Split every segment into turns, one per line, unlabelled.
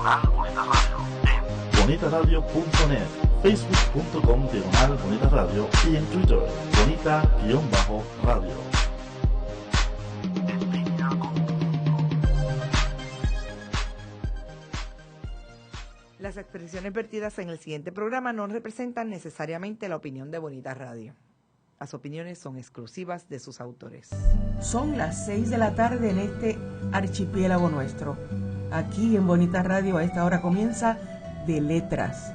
Diagonal Bonita Radio en bonitaradio.net, facebook.com/Bonita Radio y en Twitter, bonita-radio. En línea con...
Las expresiones vertidas en el siguiente programa no representan necesariamente la opinión de Bonita Radio. Las opiniones son exclusivas de sus autores.
Son las 6 de la tarde en este archipiélago nuestro. Aquí en Bonita Radio a esta hora comienza De Letras,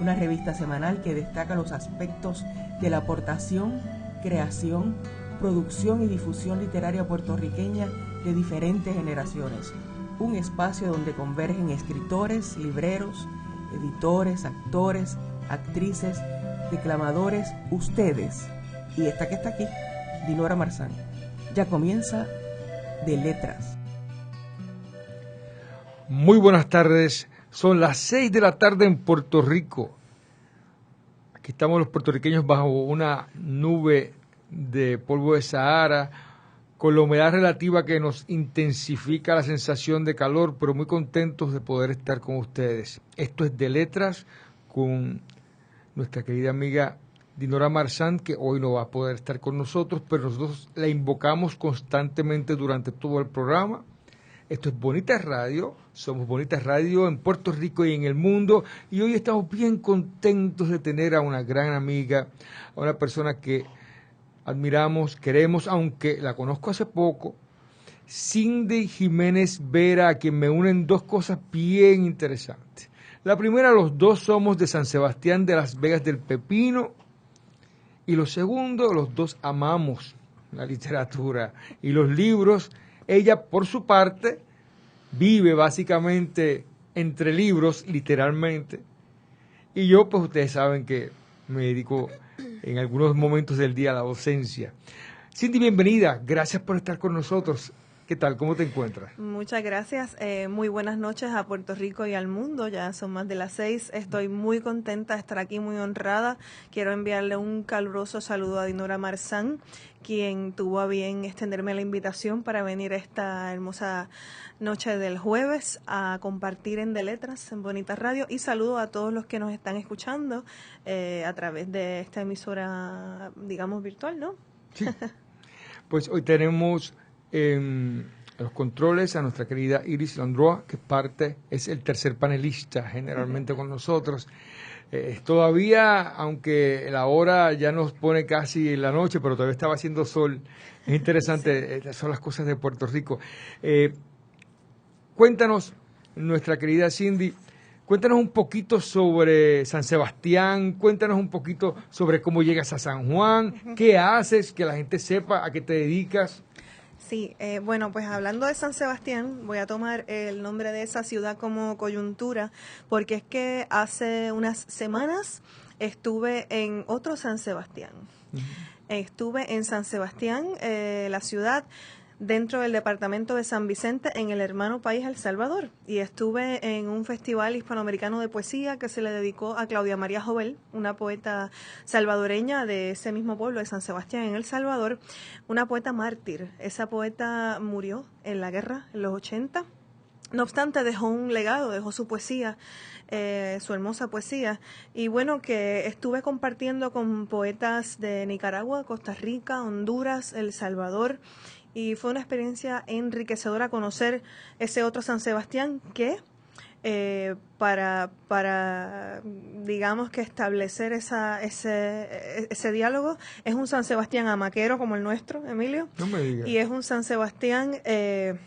una revista semanal que destaca los aspectos de la aportación, creación, producción y difusión literaria puertorriqueña de diferentes generaciones. Un espacio donde convergen escritores, libreros, editores, actores, actrices, declamadores, ustedes. Y esta que está aquí, Dinora Marzán. Ya comienza De Letras.
Muy buenas tardes. Son las 6 de la tarde en Puerto Rico. Aquí estamos los puertorriqueños bajo una nube de polvo de Sahara, con la humedad relativa que nos intensifica la sensación de calor, pero muy contentos de poder estar con ustedes. Esto es De Letras con nuestra querida amiga Dinora Marzán, que hoy no va a poder estar con nosotros, pero nosotros la invocamos constantemente durante todo el programa. Esto es Bonita Radio, somos Bonita Radio en Puerto Rico y en el mundo, y hoy estamos bien contentos de tener a una gran amiga, a una persona que admiramos, queremos, aunque la conozco hace poco, Cindy Jiménez Vera, a quien me unen dos cosas bien interesantes. La primera, los dos somos de San Sebastián de Las Vegas del Pepino, y lo segundo, los dos amamos la literatura y los libros. Ella, por su parte, vive básicamente entre libros, literalmente, y yo, pues ustedes saben que me dedico en algunos momentos del día a la docencia. Cindy, bienvenida, gracias por estar con nosotros. ¿Qué tal? ¿Cómo te encuentras?
Muchas gracias. Muy buenas noches a Puerto Rico y al mundo. Ya son más de las 6. Estoy muy contenta de estar aquí, muy honrada. Quiero enviarle un caluroso saludo a Dinora Marzán, quien tuvo a bien extenderme la invitación para venir esta hermosa noche del jueves a compartir en De Letras, en Bonita Radio. Y saludo a todos los que nos están escuchando a través de esta emisora, digamos, virtual, ¿no?
Sí. Pues hoy tenemos en los controles a nuestra querida Iris Landroa, que es el tercer panelista generalmente con nosotros. Todavía, aunque la hora ya nos pone casi en la noche, pero todavía estaba haciendo sol. Es interesante, sí. Son las cosas de Puerto Rico. Cuéntanos, nuestra querida Cindy, cuéntanos un poquito sobre San Sebastián, cuéntanos un poquito sobre cómo llegas a San Juan, qué haces, que la gente sepa a qué te dedicas.
Sí, bueno, pues hablando de San Sebastián, voy a tomar el nombre de esa ciudad como coyuntura, porque es que hace unas semanas estuve en otro San Sebastián. Uh-huh. Estuve en San Sebastián, la ciudad, dentro del departamento de San Vicente, en el hermano país El Salvador, y estuve en un festival hispanoamericano de poesía que se le dedicó a Claudia María Jovel, una poeta salvadoreña de ese mismo pueblo de San Sebastián en El Salvador, una poeta mártir. Esa poeta murió en la guerra en los 80. No obstante, dejó un legado, dejó su poesía, su hermosa poesía, y bueno, que estuve compartiendo con poetas de Nicaragua, Costa Rica, Honduras, El Salvador, y fue una experiencia enriquecedora conocer ese otro San Sebastián que para digamos que establecer ese diálogo, es un San Sebastián amaquero como el nuestro, Emilio.
No me digas.
Y es un San Sebastián de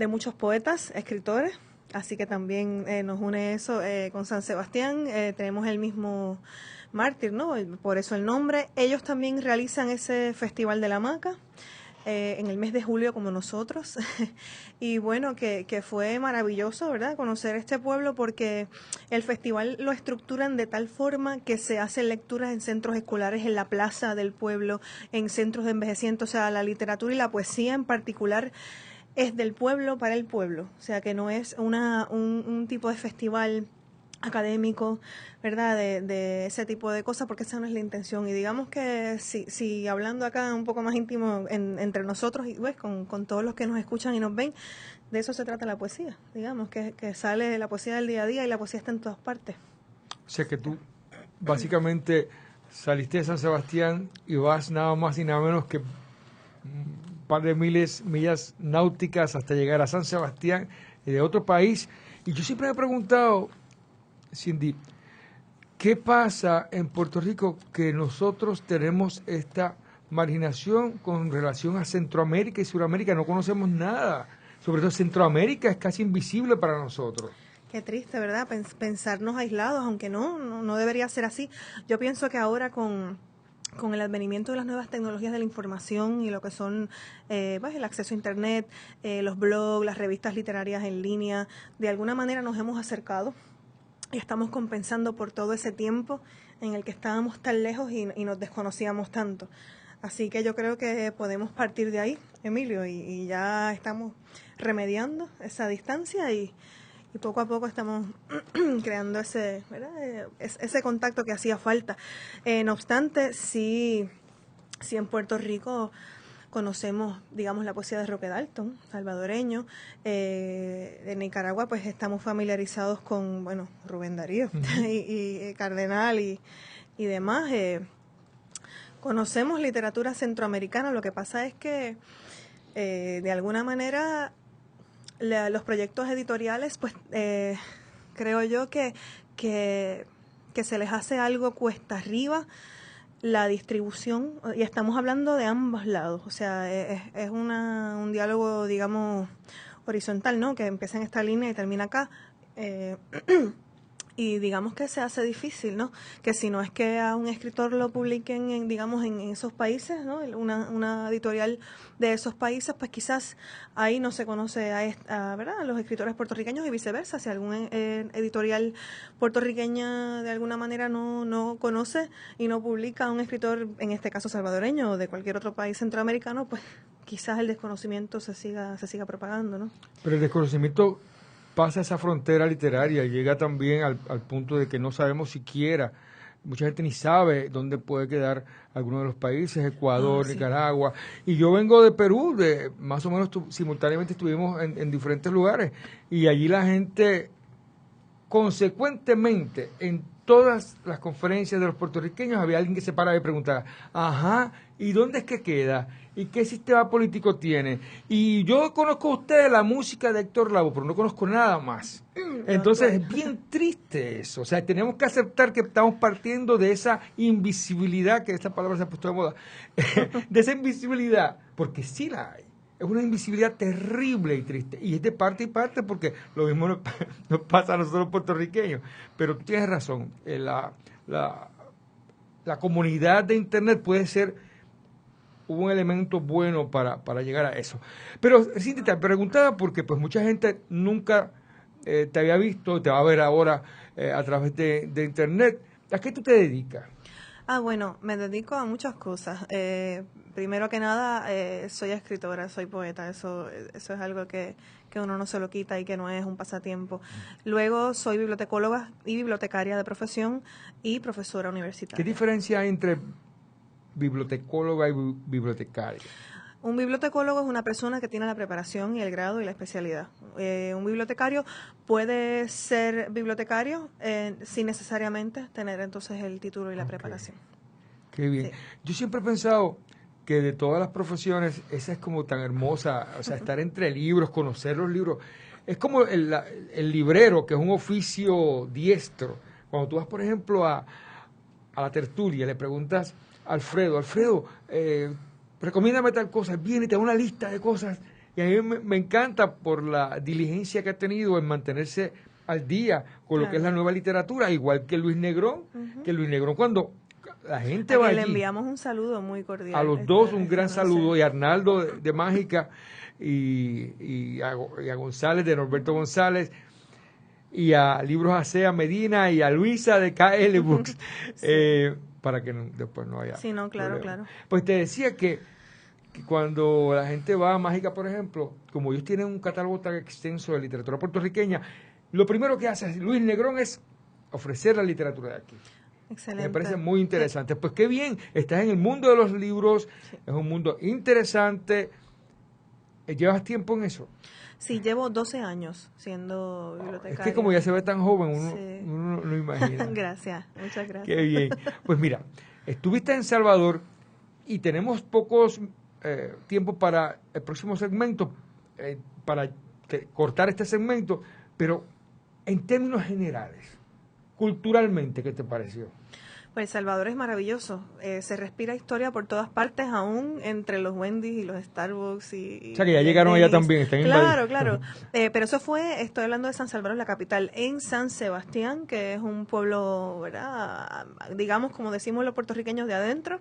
muchos poetas, escritores, así que también nos une eso con San Sebastián. Tenemos el mismo mártir, ¿no? Por eso el nombre. Ellos también realizan ese Festival de la Hamaca en el mes de julio como nosotros. Y bueno, que fue maravilloso, ¿verdad?, conocer este pueblo, porque el festival lo estructuran de tal forma que se hacen lecturas en centros escolares, en la plaza del pueblo, en centros de envejeciente. O sea, la literatura y la poesía en particular es del pueblo para el pueblo. O sea, que no es un tipo de festival académico, ¿verdad? De ese tipo de cosas, porque esa no es la intención. Y digamos que si hablando acá un poco más íntimo entre nosotros y pues, con todos los que nos escuchan y nos ven, de eso se trata la poesía, digamos, que sale la poesía del día a día y la poesía está en todas partes.
O sea que tú básicamente saliste de San Sebastián y vas nada más y nada menos que un par de millas náuticas hasta llegar a San Sebastián y de otro país. Y yo siempre me he preguntado, Cindy, ¿qué pasa en Puerto Rico que nosotros tenemos esta marginación con relación a Centroamérica y Suramérica? No conocemos nada. Sobre todo Centroamérica es casi invisible para nosotros.
Qué triste, ¿verdad? Pensarnos aislados, aunque no debería ser así. Yo pienso que ahora con el advenimiento de las nuevas tecnologías de la información y lo que son pues, el acceso a Internet, los blogs, las revistas literarias en línea, de alguna manera nos hemos acercado y estamos compensando por todo ese tiempo en el que estábamos tan lejos y nos desconocíamos tanto. Así que yo creo que podemos partir de ahí, Emilio, y ya estamos remediando esa distancia y poco a poco estamos creando ese, ¿verdad? Ese contacto que hacía falta. No obstante, sí en Puerto Rico conocemos, digamos, la poesía de Roque Dalton, salvadoreño. De Nicaragua, pues estamos familiarizados con, bueno, Rubén Darío y Cardenal y demás. Conocemos literatura centroamericana, lo que pasa es que de alguna manera los proyectos editoriales, pues creo yo que se les hace algo cuesta arriba la distribución, y estamos hablando de ambos lados, o sea, es un diálogo, digamos, horizontal, ¿no? Que empieza en esta línea y termina acá. Y digamos que se hace difícil, ¿no? Que si no es que a un escritor lo publiquen, digamos, en esos países, ¿no? Una editorial de esos países, pues quizás ahí no se conoce ¿verdad? A los escritores puertorriqueños y viceversa. Si algún editorial puertorriqueña de alguna manera no conoce y no publica a un escritor, en este caso salvadoreño o de cualquier otro país centroamericano, pues quizás el desconocimiento se siga propagando, ¿no?
Pero el desconocimiento pasa esa frontera literaria y llega también al punto de que no sabemos siquiera, mucha gente ni sabe dónde puede quedar alguno de los países, Ecuador,
sí.
Nicaragua, y yo vengo de Perú, más o menos simultáneamente estuvimos en diferentes lugares, y allí la gente consecuentemente en todas las conferencias de los puertorriqueños había alguien que se paraba y preguntaba, ajá, ¿y dónde es que queda? ¿Y qué sistema político tiene? Y yo conozco a usted la música de Héctor Lavoe, pero no conozco nada más. Entonces es bien triste eso. O sea, tenemos que aceptar que estamos partiendo de esa invisibilidad, que esta palabra se ha puesto de moda, de esa invisibilidad, porque sí la hay. Es una invisibilidad terrible y triste. Y es de parte y parte porque lo mismo nos pasa a nosotros puertorriqueños. Pero tú tienes razón. La comunidad de Internet puede ser un elemento bueno para llegar a eso. Pero, Cindy, te preguntaba porque pues mucha gente nunca te había visto, te va a ver ahora a través de Internet. ¿A qué tú te dedicas?
Bueno, me dedico a muchas cosas. Primero que nada, soy escritora, soy poeta, eso es algo que uno no se lo quita y que no es un pasatiempo. Luego soy bibliotecóloga y bibliotecaria de profesión y profesora universitaria.
¿Qué diferencia hay entre bibliotecóloga y bibliotecaria?
Un bibliotecólogo es una persona que tiene la preparación y el grado y la especialidad. Un bibliotecario puede ser bibliotecario sin necesariamente tener entonces el título y la preparación.
Qué bien. Sí. Yo siempre he pensado que de todas las profesiones, esa es como tan hermosa, o sea, estar entre libros, conocer los libros. Es como el librero, que es un oficio diestro. Cuando tú vas, por ejemplo, a la tertulia, le preguntas a Alfredo, recomiéndame tal cosa, viene y te da una lista de cosas, y a mí me encanta por la diligencia que ha tenido en mantenerse al día con lo que es la nueva literatura, igual que Luis Negrón, cuando la gente va allí.
Le enviamos un saludo muy cordial.
A los dos un gran saludo, y a Arnaldo de Mágica, y a González, de Norberto González, y a Libros Acea Medina, y a Luisa de KL Books, para que después no haya
Sí, no, claro,
problema.
claro.
Pues te decía que cuando la gente va a Mágica, por ejemplo, como ellos tienen un catálogo tan extenso de literatura puertorriqueña, lo primero que hace Luis Negrón es ofrecer la literatura de aquí.
Excelente.
Me parece muy interesante. Pues qué bien, estás en el mundo de los libros, es un mundo interesante. ¿Llevas tiempo en eso?
Sí, llevo 12 años siendo
Es
bibliotecaria.
que como ya se ve tan joven,
Sí.
uno no imagina.
Gracias, muchas gracias.
Qué bien. Pues mira, estuviste en Salvador y tenemos pocos tiempo para el próximo segmento, para cortar este segmento, pero en términos generales, culturalmente, ¿qué te pareció?
Pues El Salvador es maravilloso. Se respira historia por todas partes, aún entre los Wendy's y los Starbucks.
O sea que ya llegaron allá también, están
Claro, claro. Pero eso fue, estoy hablando de San Salvador, la capital, en San Sebastián, que es un pueblo, ¿verdad? Digamos, como decimos los puertorriqueños, de adentro.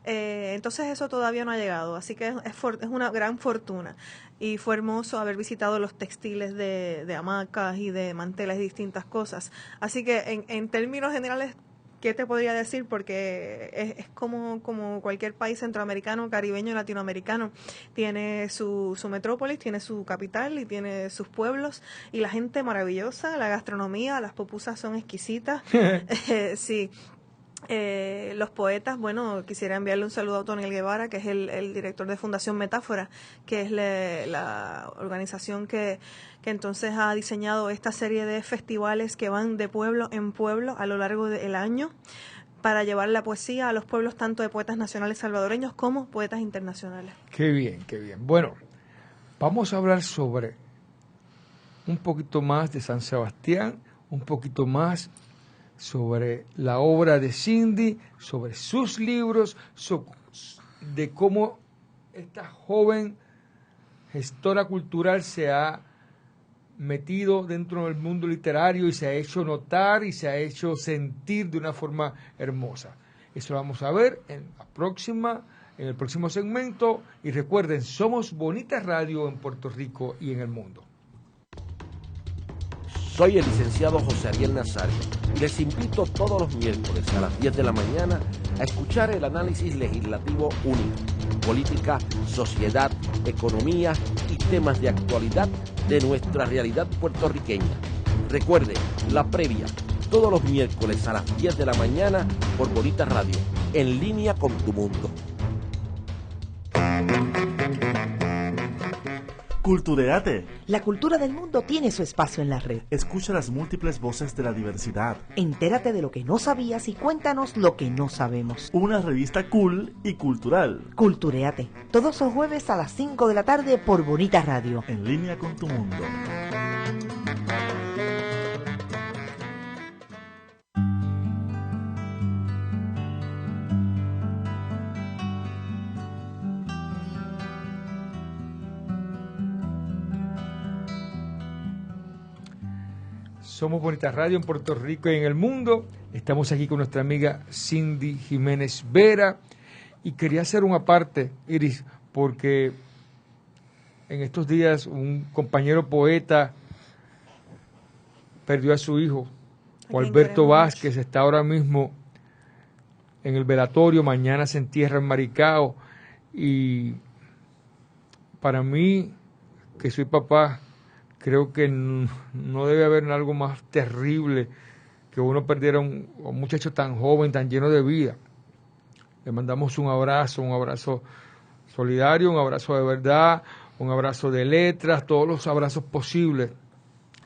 Entonces eso todavía no ha llegado, así que es una gran fortuna. Y fue hermoso haber visitado los textiles de hamacas y de manteles y distintas cosas. Así que en términos generales, ¿qué te podría decir? Porque es como cualquier país centroamericano, caribeño, latinoamericano. Tiene su metrópolis, tiene su capital y tiene sus pueblos. Y la gente maravillosa, la gastronomía, las pupusas son exquisitas. Sí. Los poetas, bueno, quisiera enviarle un saludo a Otoniel Guevara, que es el director de Fundación Metáfora, que es la organización que entonces ha diseñado esta serie de festivales que van de pueblo en pueblo a lo largo del año para llevar la poesía a los pueblos tanto de poetas nacionales salvadoreños como poetas internacionales.
Qué bien, qué bien. Bueno, vamos a hablar sobre un poquito más de San Sebastián, un poquito más sobre la obra de Cindy, sobre sus libros, de cómo esta joven gestora cultural se ha metido dentro del mundo literario y se ha hecho notar y se ha hecho sentir de una forma hermosa. Eso lo vamos a ver en el próximo segmento. Y recuerden, somos Bonita Radio en Puerto Rico y en el mundo.
Soy el licenciado José Ariel Nazario y les invito todos los miércoles a las 10 de la mañana a escuchar el análisis legislativo único, política, sociedad, economía y temas de actualidad de nuestra realidad puertorriqueña. Recuerde, la previa, todos los miércoles a las 10 de la mañana por Bonita Radio, en línea con tu mundo.
Cultureate.
La cultura del mundo tiene su espacio en la red.
Escucha las múltiples voces de la diversidad.
Entérate de lo que no sabías y cuéntanos lo que no sabemos.
Una revista cool y cultural.
Cultureate. Todos los jueves a las 5 de la tarde por Bonita Radio.
En línea con tu mundo.
Somos Bonita Radio en Puerto Rico y en el mundo. Estamos aquí con nuestra amiga Cindy Jiménez Vera. Y quería hacer una parte, Iris, porque en estos días un compañero poeta perdió a su hijo, Alberto Vázquez. Está ahora mismo en el velatorio. Mañana se entierra en Maricao. Y para mí, que soy papá, creo que no debe haber algo más terrible que uno perdiera a un muchacho tan joven, tan lleno de vida. Le mandamos un abrazo solidario, un abrazo de verdad, un abrazo de letras, todos los abrazos posibles.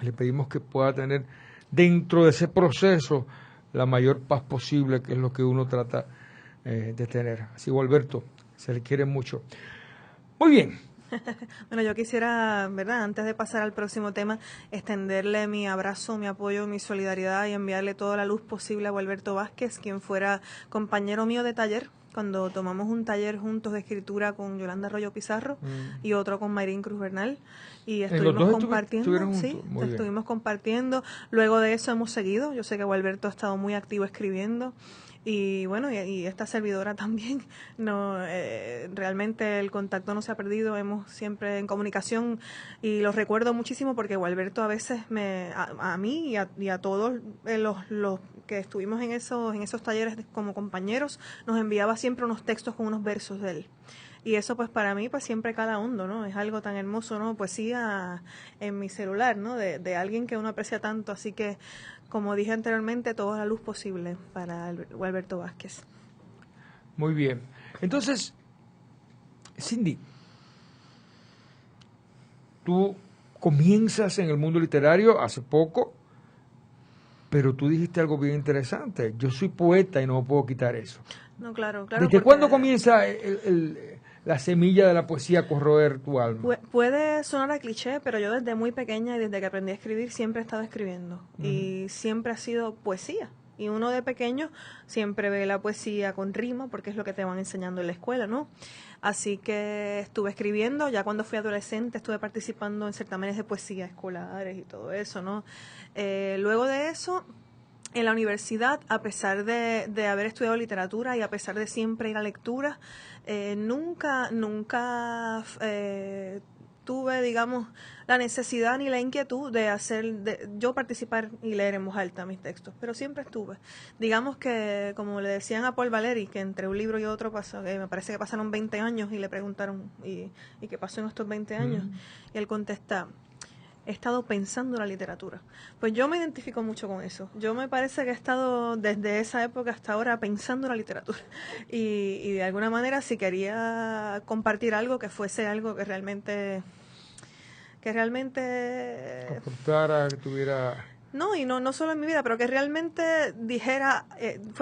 Le pedimos que pueda tener dentro de ese proceso la mayor paz posible, que es lo que uno trata de tener. Así que, Alberto, se le quiere mucho. Muy bien.
Bueno, yo quisiera, ¿verdad?, antes de pasar al próximo tema, extenderle mi abrazo, mi apoyo, mi solidaridad y enviarle toda la luz posible a Alberto Vázquez, quien fuera compañero mío de taller, cuando tomamos un taller juntos de escritura con Yolanda Arroyo Pizarro y otro con Mayrín Cruz Bernal. Y estuvimos compartiendo, sí, estuvimos compartiendo. Luego de eso hemos seguido. Yo sé que Alberto ha estado muy activo escribiendo. Y bueno, y esta servidora también, no, realmente el contacto no se ha perdido, hemos siempre en comunicación y lo recuerdo muchísimo porque Gualberto a veces a mí y a todos los que estuvimos en esos talleres como compañeros, nos enviaba siempre unos textos con unos versos de él. Y eso pues para mí pues siempre cala hondo, ¿no? Es algo tan hermoso, ¿no? Poesía en mi celular, ¿no? De alguien que uno aprecia tanto. Así que, como dije anteriormente, toda la luz posible para Gualberto Vázquez.
Muy bien. Entonces, Cindy, tú comienzas en el mundo literario hace poco, pero tú dijiste algo bien interesante. Yo soy poeta y no me puedo quitar eso.
No, claro, claro.
¿Desde cuándo comienza la semilla de la poesía a corroer tu alma?
Puede sonar a cliché, pero yo desde muy pequeña y desde que aprendí a escribir siempre he estado escribiendo. Y siempre ha sido poesía. Y uno de pequeño siempre ve la poesía con rima, porque es lo que te van enseñando en la escuela, ¿no? Así que estuve escribiendo, ya cuando fui adolescente estuve participando en certámenes de poesía escolares y todo eso, ¿no? Luego de eso, en la universidad, a pesar de haber estudiado literatura y a pesar de siempre ir a lecturas, nunca tuve, digamos, la necesidad ni la inquietud de yo participar y leer en voz alta mis textos, pero siempre estuve. Digamos que, como le decían a Paul Valéry, que entre un libro y otro me parece que pasaron 20 años y le preguntaron, ¿y qué pasó en estos 20 años? Y él contesta, he estado pensando en la literatura. Pues yo me identifico mucho con eso. Yo me parece que he estado desde esa época hasta ahora pensando en la literatura. Y de alguna manera si quería compartir algo que fuese algo que realmente
aportara, que tuviera...
No, y no solo en mi vida, pero que realmente dijera,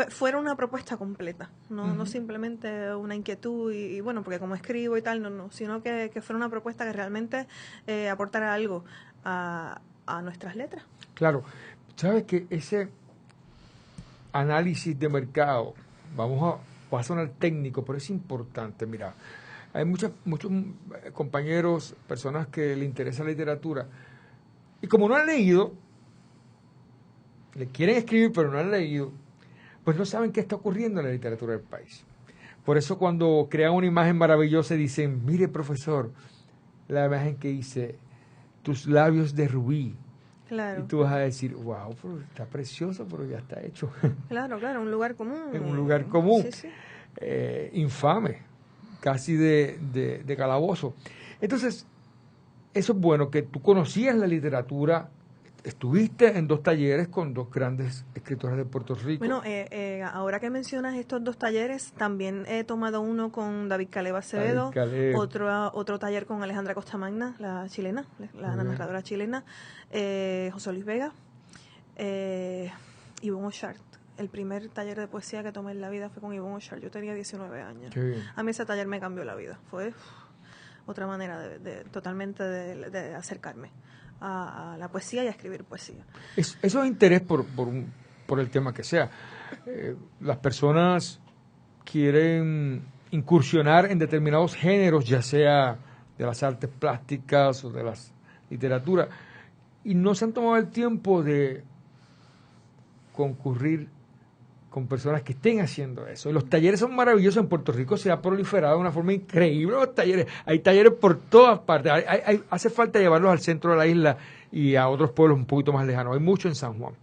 fuera una propuesta completa, no simplemente una inquietud y bueno, porque como escribo y tal, no, sino que fuera una propuesta que realmente aportara algo a nuestras letras.
Claro, sabes que ese análisis de mercado, va a sonar técnico, pero es importante, mira, hay muchos compañeros, personas que le interesa la literatura, y como no han leído, le quieren escribir pero no han leído, pues no saben qué está ocurriendo en la literatura del país. Por eso cuando crean una imagen maravillosa dicen, mire profesor, la imagen que hice, tus labios de rubí.
Claro.
Y tú vas a decir, wow, pero está precioso, pero ya está hecho.
Claro, un lugar común.
En un lugar común,
sí.
Infame, casi de calabozo. Entonces, eso es bueno, que tú conocías la literatura. Estuviste en 2 talleres con 2 grandes escritores de Puerto Rico.
Bueno, ahora que mencionas estos 2 talleres, también he tomado uno con David Caleb Acevedo, otro taller con Alejandra Costamagna, la chilena, la narradora chilena, José Luis Vega, Ivonne Ochart. El primer taller de poesía que tomé en la vida fue con Ivonne Ochart. Yo tenía 19 años. A mí ese taller me cambió la vida. Fue otra manera totalmente de acercarme a la poesía y a escribir poesía.
Eso es interés por el tema que sea. Las personas quieren incursionar en determinados géneros, ya sea de las artes plásticas o de la literatura, y no se han tomado el tiempo de concurrir con personas que estén haciendo eso. Y los talleres son maravillosos. En Puerto Rico se ha proliferado de una forma increíble los talleres. Hay talleres por todas partes. Hace falta llevarlos al centro de la isla y a otros pueblos un poquito más lejanos. Hay mucho en San Juan.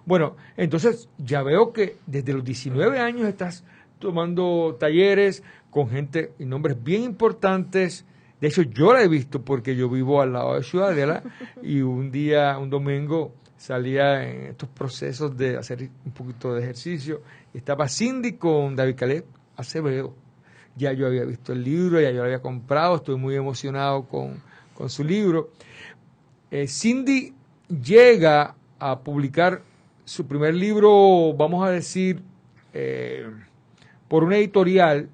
Bueno, entonces ya veo que desde los 19 años estás tomando talleres con gente y nombres bien importantes. De hecho, yo la he visto porque yo vivo al lado de Ciudadela y un domingo, salía en estos procesos de hacer un poquito de ejercicio. Estaba Cindy con David Caleb Acevedo. Ya yo había visto el libro, ya yo lo había comprado, estoy muy emocionado con su libro. Cindy llega a publicar su primer libro, vamos a decir, por una editorial,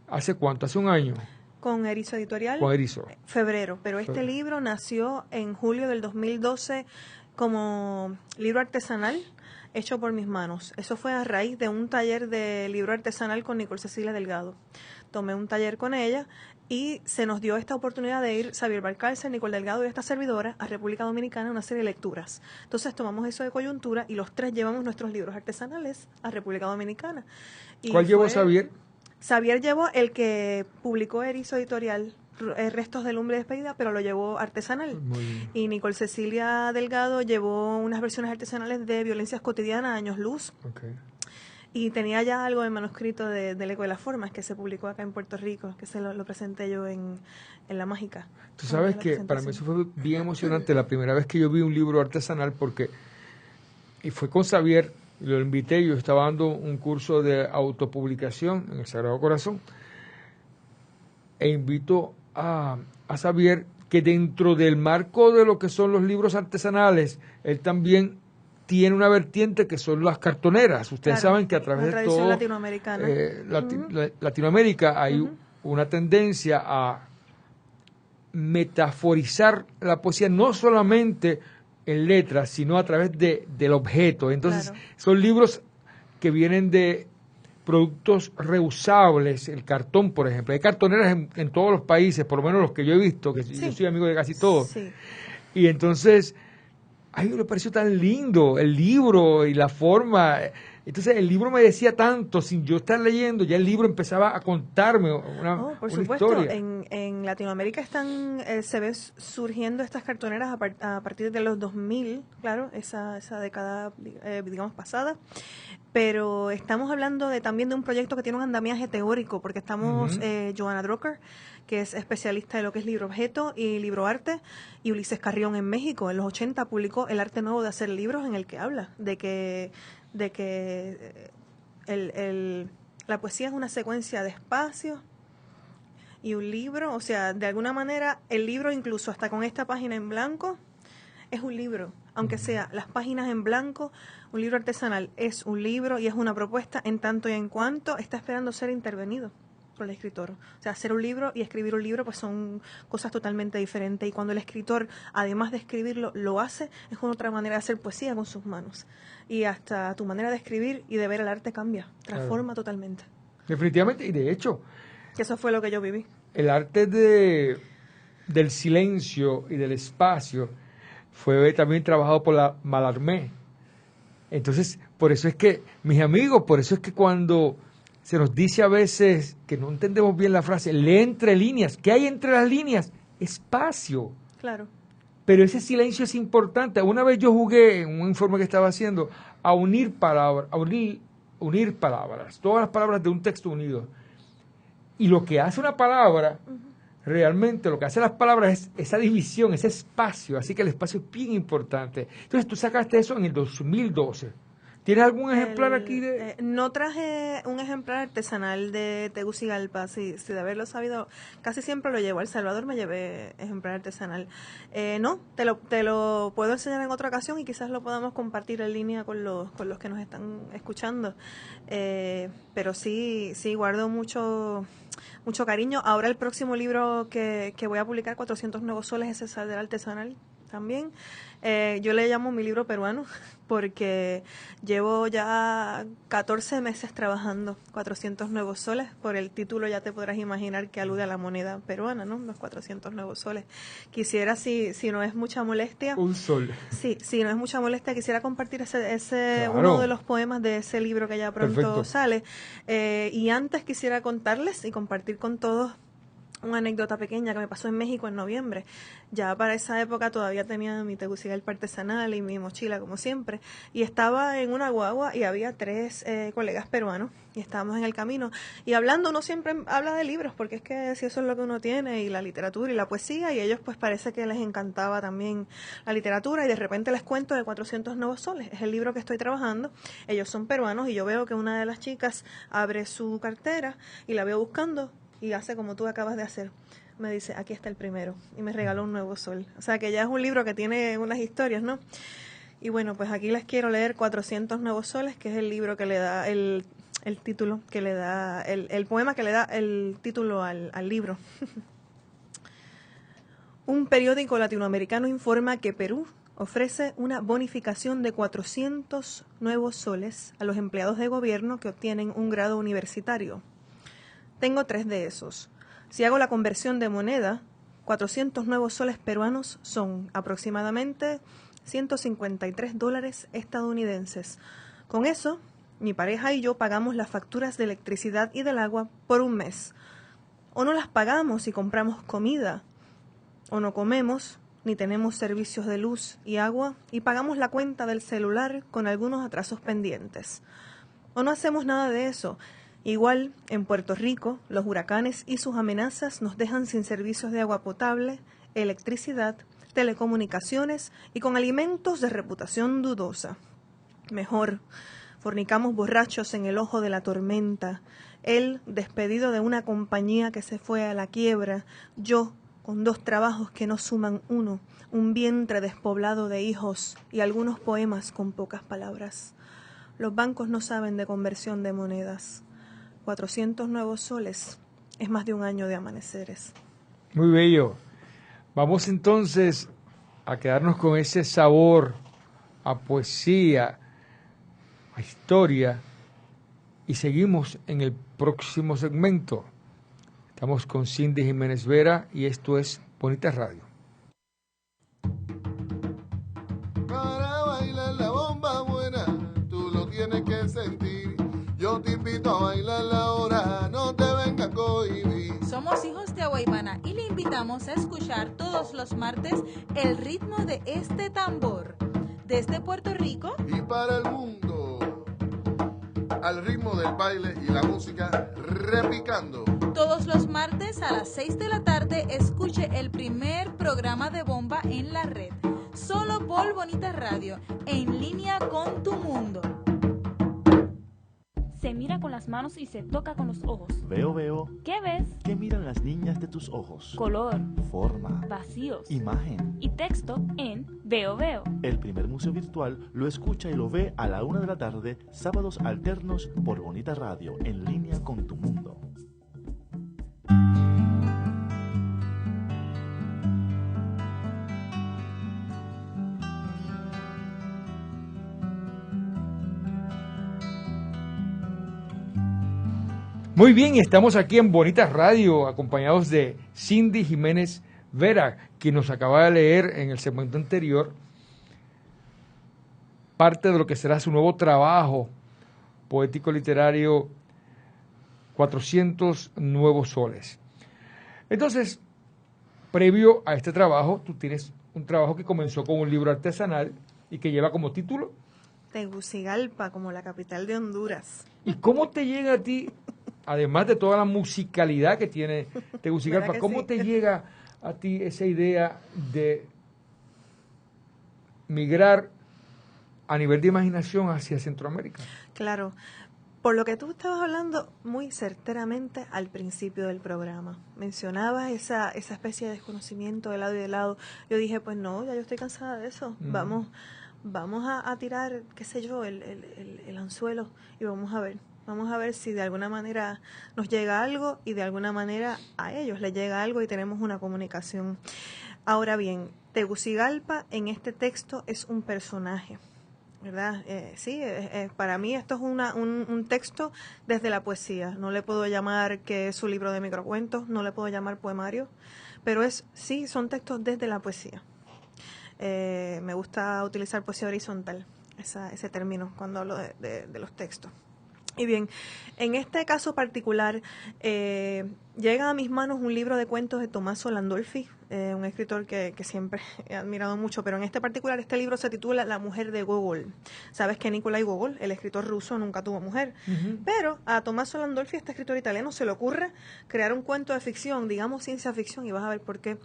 ¿hace cuánto? ¿Hace un año?
Con Erizo Editorial.
Con Erizo.
Febrero, pero este libro nació en julio del 2012 como libro artesanal hecho por mis manos. Eso fue a raíz de un taller de libro artesanal con Nicole Cecilia Delgado. Tomé un taller con ella y se nos dio esta oportunidad de ir Xavier Balcárcel, Nicole Delgado y esta servidora a República Dominicana a una serie de lecturas. Entonces tomamos eso de coyuntura y los 3 llevamos nuestros libros artesanales a República Dominicana. Y
¿cuál llevó Xavier?
Xavier llevó el que publicó Erizo Editorial, Restos de Lumbre y Despedida, pero lo llevó artesanal. Y Nicole Cecilia Delgado llevó unas versiones artesanales de Violencias Cotidianas, Años Luz. Y tenía ya algo de manuscrito del Eco de las Formas, que se publicó acá en Puerto Rico, que se lo presenté yo en La Mágica.
Tú sabes que para mí eso fue bien emocionante la primera vez que yo vi un libro artesanal, y fue con Xavier, lo invité, yo estaba dando un curso de autopublicación en el Sagrado Corazón, e invito a Xavier, que dentro del marco de lo que son los libros artesanales, él también tiene una vertiente que son las cartoneras. Ustedes saben que a través de todo
latinoamericana.
Latinoamérica hay una tendencia a metaforizar la poesía no solamente en letras, sino a través del objeto. Entonces, son libros que vienen de productos reusables, el cartón, por ejemplo. Hay cartoneras en todos los países, por lo menos los que yo he visto, que yo soy amigo de casi todos.
Sí.
Y entonces, a mí me pareció tan lindo el libro y la forma. Entonces, el libro me decía tanto, sin yo estar leyendo, ya el libro empezaba a contarme una
supuesto.
historia.
En Latinoamérica se ve surgiendo estas cartoneras a partir de los 2000, claro, esa década, digamos, pasada. Pero estamos hablando también de un proyecto que tiene un andamiaje teórico, porque estamos Johanna Drucker, que es especialista de lo que es libro objeto y libro arte, y Ulises Carrión en México. En los 80 publicó El arte nuevo de hacer libros, en el que habla de que la poesía es una secuencia de espacios y un libro, o sea, de alguna manera el libro, incluso hasta con esta página en blanco, es un libro, aunque sea las páginas en blanco. Un libro artesanal es un libro y es una propuesta en tanto y en cuanto está esperando ser intervenido por el escritor. O sea, hacer un libro y escribir un libro pues son cosas totalmente diferentes, y cuando el escritor, además de escribirlo, lo hace, es una otra manera de hacer poesía con sus manos. Y hasta tu manera de escribir y de ver el arte cambia, transforma totalmente.
Definitivamente, y de hecho,
Que eso fue lo que yo viví.
el arte del silencio y del espacio fue también trabajado por la Mallarmé. Entonces, por eso es que, mis amigos, por eso es que cuando se nos dice a veces que no entendemos bien la frase, lee entre líneas. ¿Qué hay entre las líneas? Espacio.
Claro.
Pero ese silencio es importante. Una vez yo jugué en un informe que estaba haciendo a unir palabras, unir palabras, todas las palabras de un texto unido. Y lo que hace una palabra, realmente lo que hace las palabras es esa división, ese espacio. Así que el espacio es bien importante. Entonces tú sacaste eso en el 2012. ¿Tienes algún ejemplar aquí?
No traje un ejemplar artesanal de Tegucigalpa, si de haberlo sabido, casi siempre lo llevo. A El Salvador me llevé ejemplar artesanal. No, te lo puedo enseñar en otra ocasión y quizás lo podamos compartir en línea con los que nos están escuchando. Pero sí guardo mucho cariño. Ahora el próximo libro que voy a publicar, 400 Nuevos Soles, ese sale del artesanal también. Yo le llamo mi libro peruano porque llevo ya 14 meses trabajando 400 Nuevos Soles. Por el título ya te podrás imaginar que alude a la moneda peruana, ¿no? Los 400 Nuevos Soles. Quisiera, si no es mucha molestia...
Un sol.
Sí, si no es mucha molestia, quisiera compartir ese
Claro.
uno de los poemas de ese libro que ya pronto
Perfecto.
sale. Y antes quisiera contarles y compartir con todos una anécdota pequeña que me pasó en México en noviembre. Ya para esa época todavía tenía mi Tegucigalpa artesanal y mi mochila, como siempre. Y estaba en una guagua y había 3 colegas peruanos y estábamos en el camino. Y hablando, uno siempre habla de libros, porque es que si eso es lo que uno tiene, y la literatura y la poesía, y ellos pues parece que les encantaba también la literatura, y de repente les cuento de 400 Nuevos Soles. Es el libro que estoy trabajando. Ellos son peruanos y yo veo que una de las chicas abre su cartera y la veo buscando y hace como tú acabas de hacer. Me dice, aquí está el primero. Y me regaló un Nuevo Sol. O sea que ya es un libro que tiene unas historias, ¿no? Y bueno, pues aquí les quiero leer 400 Nuevos Soles, que es el libro que le da el título, que le da el poema que le da el título al libro. Un periódico latinoamericano informa que Perú ofrece una bonificación de 400 nuevos soles a los empleados de gobierno que obtienen un grado universitario. Tengo 3 de esos. Si hago la conversión de moneda, 400 nuevos soles peruanos son aproximadamente $153 estadounidenses. Con eso, mi pareja y yo pagamos las facturas de electricidad y del agua por un mes. O no las pagamos y compramos comida, o no comemos, ni tenemos servicios de luz y agua, y pagamos la cuenta del celular con algunos atrasos pendientes. ¿O no hacemos nada de eso? Igual, en Puerto Rico, los huracanes y sus amenazas nos dejan sin servicios de agua potable, electricidad, telecomunicaciones y con alimentos de reputación dudosa. Mejor, fornicamos borrachos en el ojo de la tormenta, él despedido de una compañía que se fue a la quiebra, yo con 2 trabajos que no suman 1, un vientre despoblado de hijos y algunos poemas con pocas palabras. Los bancos no saben de conversión de monedas. 400 nuevos soles es más de un año de amaneceres.
Muy bello. Vamos entonces a quedarnos con ese sabor a poesía, a historia, y seguimos en el próximo segmento. Estamos con Cindy Jiménez Vera y esto es Bonita Radio.
Para bailar la bomba buena, tú lo tienes que sentir. Yo te invito a bailar la hora, no te vengas a cohibir.
Somos hijos de Guaybana y le invitamos a escuchar todos los martes el ritmo de este tambor. Desde Puerto Rico
y para el mundo, al ritmo del baile y la música repicando.
Todos los martes a las 6 de la tarde escuche el primer programa de bomba en la red. Solo por Bonita Radio, en línea con tu mundo.
Se mira con las manos y se toca con los ojos.
Veo.
¿Qué ves?
¿Qué miran las niñas de tus ojos?
Color,
Forma,
vacíos
imagen.
y texto en Veo.
El primer museo virtual lo escucha y lo ve a la 1 de la tarde, sábados alternos por Bonita Radio, en línea con tu mundo.
Muy bien, estamos aquí en Bonita Radio, acompañados de Cindy Jiménez Vera, quien nos acaba de leer en el segmento anterior parte de lo que será su nuevo trabajo poético-literario, 400 nuevos soles. Entonces, previo a este trabajo, tú tienes un trabajo que comenzó con un libro artesanal y que lleva como título
Tegucigalpa, como la capital de Honduras.
¿Y cómo te llega a ti, además de toda la musicalidad que tiene Tegucigalpa, cómo
sí?
te llega a ti esa idea de migrar a nivel de imaginación hacia Centroamérica?
Claro, por lo que tú estabas hablando muy certeramente al principio del programa, mencionabas esa especie de desconocimiento de lado y de lado. Yo dije, pues no, ya yo estoy cansada de eso. Vamos a tirar, qué sé yo, el anzuelo y vamos a ver si de alguna manera nos llega algo y de alguna manera a ellos les llega algo y tenemos una comunicación. Ahora bien, Tegucigalpa en este texto es un personaje, ¿verdad? Para mí esto es un texto desde la poesía. No le puedo llamar que es un libro de microcuentos, no le puedo llamar poemario, pero son textos desde la poesía. Me gusta utilizar poesía horizontal, ese término, cuando hablo de los textos. Y bien, en este caso particular, llega a mis manos un libro de cuentos de Tommaso Landolfi, un escritor que siempre he admirado mucho, pero en este libro se titula La mujer de Gogol. Sabes que Nikolai Gogol, el escritor ruso, nunca tuvo mujer, pero a Tommaso Landolfi, este escritor italiano, se le ocurre crear un cuento de ficción, digamos ciencia ficción, y vas a ver por qué.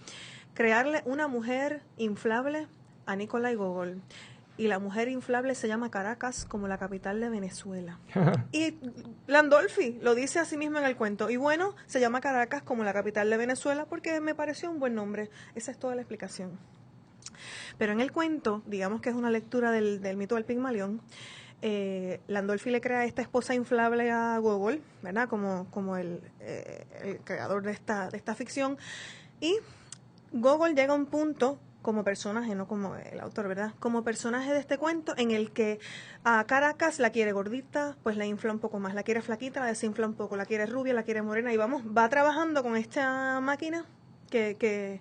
Crearle una mujer inflable a Nikolai Gogol. Y la mujer inflable se llama Caracas, como la capital de Venezuela. Y Landolfi lo dice así mismo en el cuento. Y bueno, se llama Caracas como la capital de Venezuela porque me pareció un buen nombre. Esa es toda la explicación. Pero en el cuento, digamos que es una lectura del mito del Pigmalión, Landolfi le crea esta esposa inflable a Gogol, ¿verdad? Como el creador de esta ficción. Y Gogol llega a un punto como personaje, no como el autor, ¿verdad? Como personaje de este cuento en el que a Caracas la quiere gordita, pues la infla un poco más, la quiere flaquita, la desinfla un poco, la quiere rubia, la quiere morena, y va trabajando con esta máquina que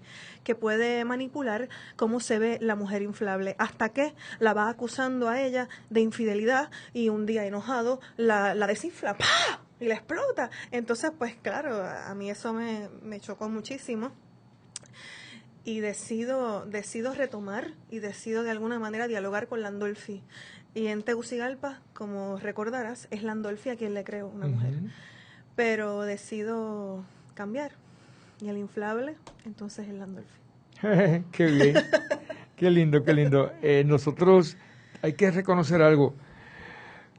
puede manipular cómo se ve la mujer inflable, hasta que la va acusando a ella de infidelidad y un día enojado la desinfla, ¡pah! Y la explota. Entonces, pues claro, a mí eso me chocó muchísimo. y decido retomar y decido de alguna manera dialogar con Landolfi. Y en Tegucigalpa, como recordarás, es Landolfi a quien le creo, una mujer. Pero decido cambiar. Y el inflable, entonces es Landolfi.
Qué bien, qué lindo, qué lindo. Nosotros hay que reconocer algo.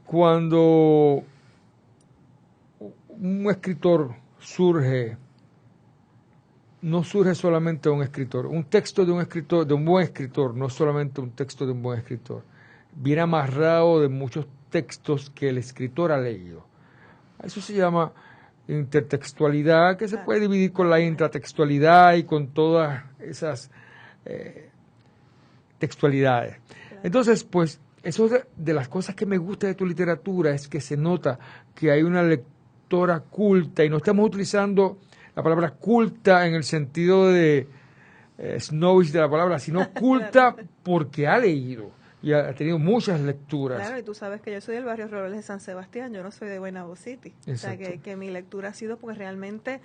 Cuando un escritor surge, no surge solamente un escritor. Un texto de un escritor, de un buen escritor, no es solamente un texto de un buen escritor. Viene amarrado de muchos textos que el escritor ha leído. Eso se llama intertextualidad, que se puede dividir con la intratextualidad y con todas esas textualidades. Entonces, pues, eso es de las cosas que me gusta de tu literatura, es que se nota que hay una lectora culta, y no estamos utilizando la palabra culta en el sentido de snobbish de la palabra, sino culta porque ha leído y ha tenido muchas lecturas.
Claro, y tú sabes que yo soy del barrio Robles de San Sebastián, yo no soy de Guaynabo City. Exacto. O sea, que mi lectura ha sido porque realmente,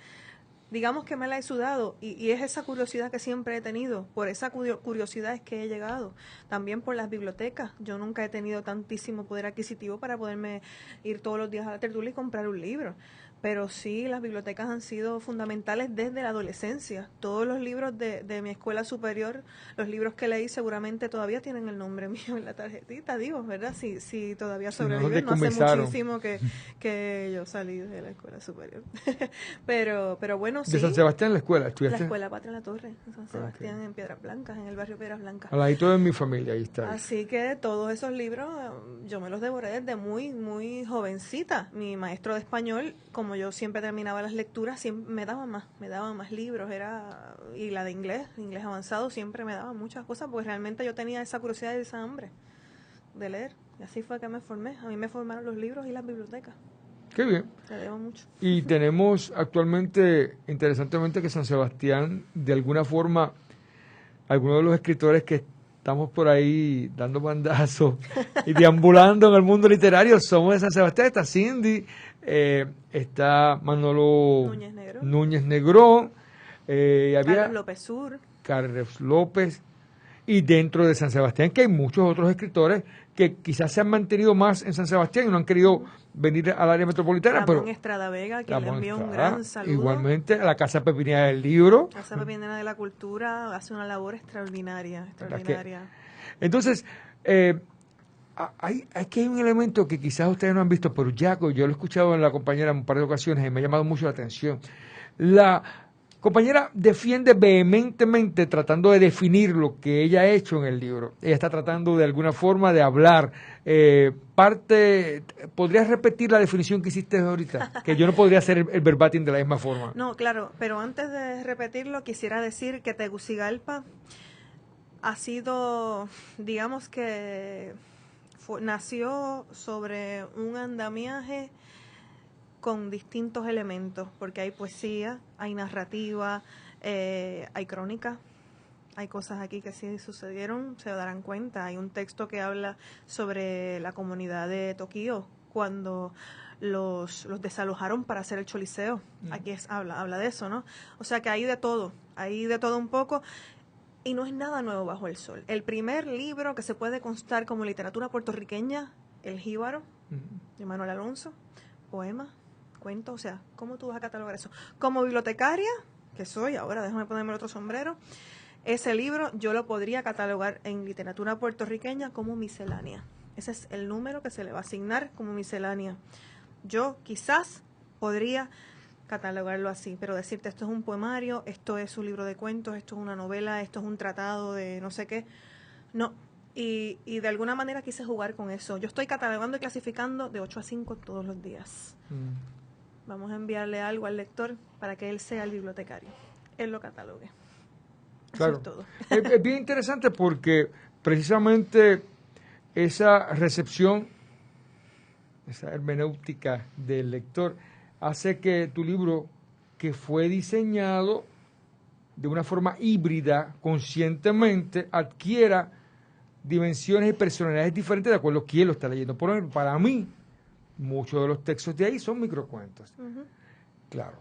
digamos que me la he sudado, y es esa curiosidad que siempre he tenido, por esa curiosidad es que he llegado. También por las bibliotecas, yo nunca he tenido tantísimo poder adquisitivo para poderme ir todos los días a la tertulia y comprar un libro. Pero sí, las bibliotecas han sido fundamentales desde la adolescencia. Todos los libros de mi escuela superior, los libros que leí seguramente todavía tienen el nombre mío en la tarjetita, digo, ¿verdad? Si todavía sobreviven, no hace muchísimo que yo salí de la escuela superior. pero bueno, sí.
¿De San Sebastián la escuela? ¿Estudiaste?
La escuela Patria en la Torre, en San Sebastián, en Piedras Blancas, en el barrio Piedras Blancas.
Al ladito de mi familia, ahí está.
Así que todos esos libros yo me los devoré desde muy, muy jovencita. Mi maestro de español, como yo siempre terminaba las lecturas, siempre me daba más libros, y la de inglés avanzado, siempre me daba muchas cosas, porque realmente yo tenía esa curiosidad y esa hambre de leer, y así fue que me formé. A mí me formaron los libros y las bibliotecas.
Qué bien.
Te debo mucho.
Y tenemos actualmente, interesantemente, que San Sebastián, de alguna forma, algunos de los escritores que estamos por ahí dando bandazos y deambulando en el mundo literario somos de San Sebastián. Está Cindy, está Manolo Núñez Negrón, había Carlos López, y dentro de San Sebastián que hay muchos otros escritores que quizás se han mantenido más en San Sebastián y no han querido venir al área metropolitana.
Ramón Estrada Vega, que le envió un gran saludo.
Igualmente a la Casa Pepinera del Libro.
La Casa Pepinera de la Cultura hace una labor extraordinaria.
Entonces, aquí hay un elemento que quizás ustedes no han visto, pero yo lo he escuchado en la compañera en un par de ocasiones y me ha llamado mucho la atención. La compañera defiende vehementemente tratando de definir lo que ella ha hecho en el libro. Ella está tratando de alguna forma de hablar. ¿Podrías repetir la definición que hiciste ahorita? Que yo no podría hacer el verbatim de la misma forma.
No, claro, pero antes de repetirlo quisiera decir que Tegucigalpa ha sido, digamos que nació sobre un andamiaje con distintos elementos, porque hay poesía, hay narrativa, hay crónica, hay cosas aquí que sí sucedieron, se darán cuenta. Hay un texto que habla sobre la comunidad de Tokio cuando los desalojaron para hacer el Choliseo. Aquí habla de eso, ¿no? O sea que hay de todo un poco, y no es nada nuevo bajo el sol. El primer libro que se puede constar como literatura puertorriqueña, El Jíbaro, de Manuel Alonso, poema, cuento, o sea, ¿cómo tú vas a catalogar eso? Como bibliotecaria, que soy ahora, déjame ponerme el otro sombrero, ese libro yo lo podría catalogar en literatura puertorriqueña como miscelánea. Ese es el número que se le va a asignar como miscelánea. Yo quizás podría catalogarlo así, pero decirte esto es un poemario, esto es un libro de cuentos, esto es una novela, esto es un tratado de no sé qué, no. Y de alguna manera quise jugar con eso. Yo estoy catalogando y clasificando de 8 a 5 todos los días. Vamos a enviarle algo al lector para que él sea el bibliotecario. Él lo catalogue.
Claro.
Eso es todo.
Es bien interesante porque precisamente esa recepción, esa hermenéutica del lector, hace que tu libro, que fue diseñado de una forma híbrida, conscientemente, adquiera dimensiones y personalidades diferentes de acuerdo a quién lo está leyendo. Por ejemplo, para mí, muchos de los textos de ahí son microcuentos. Claro.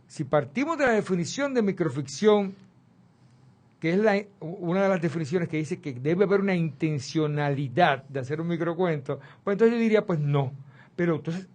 Si partimos de la definición de microficción que es una de las definiciones que dice que debe haber una intencionalidad de hacer un microcuento, pues entonces yo diría, pues no. Pero entonces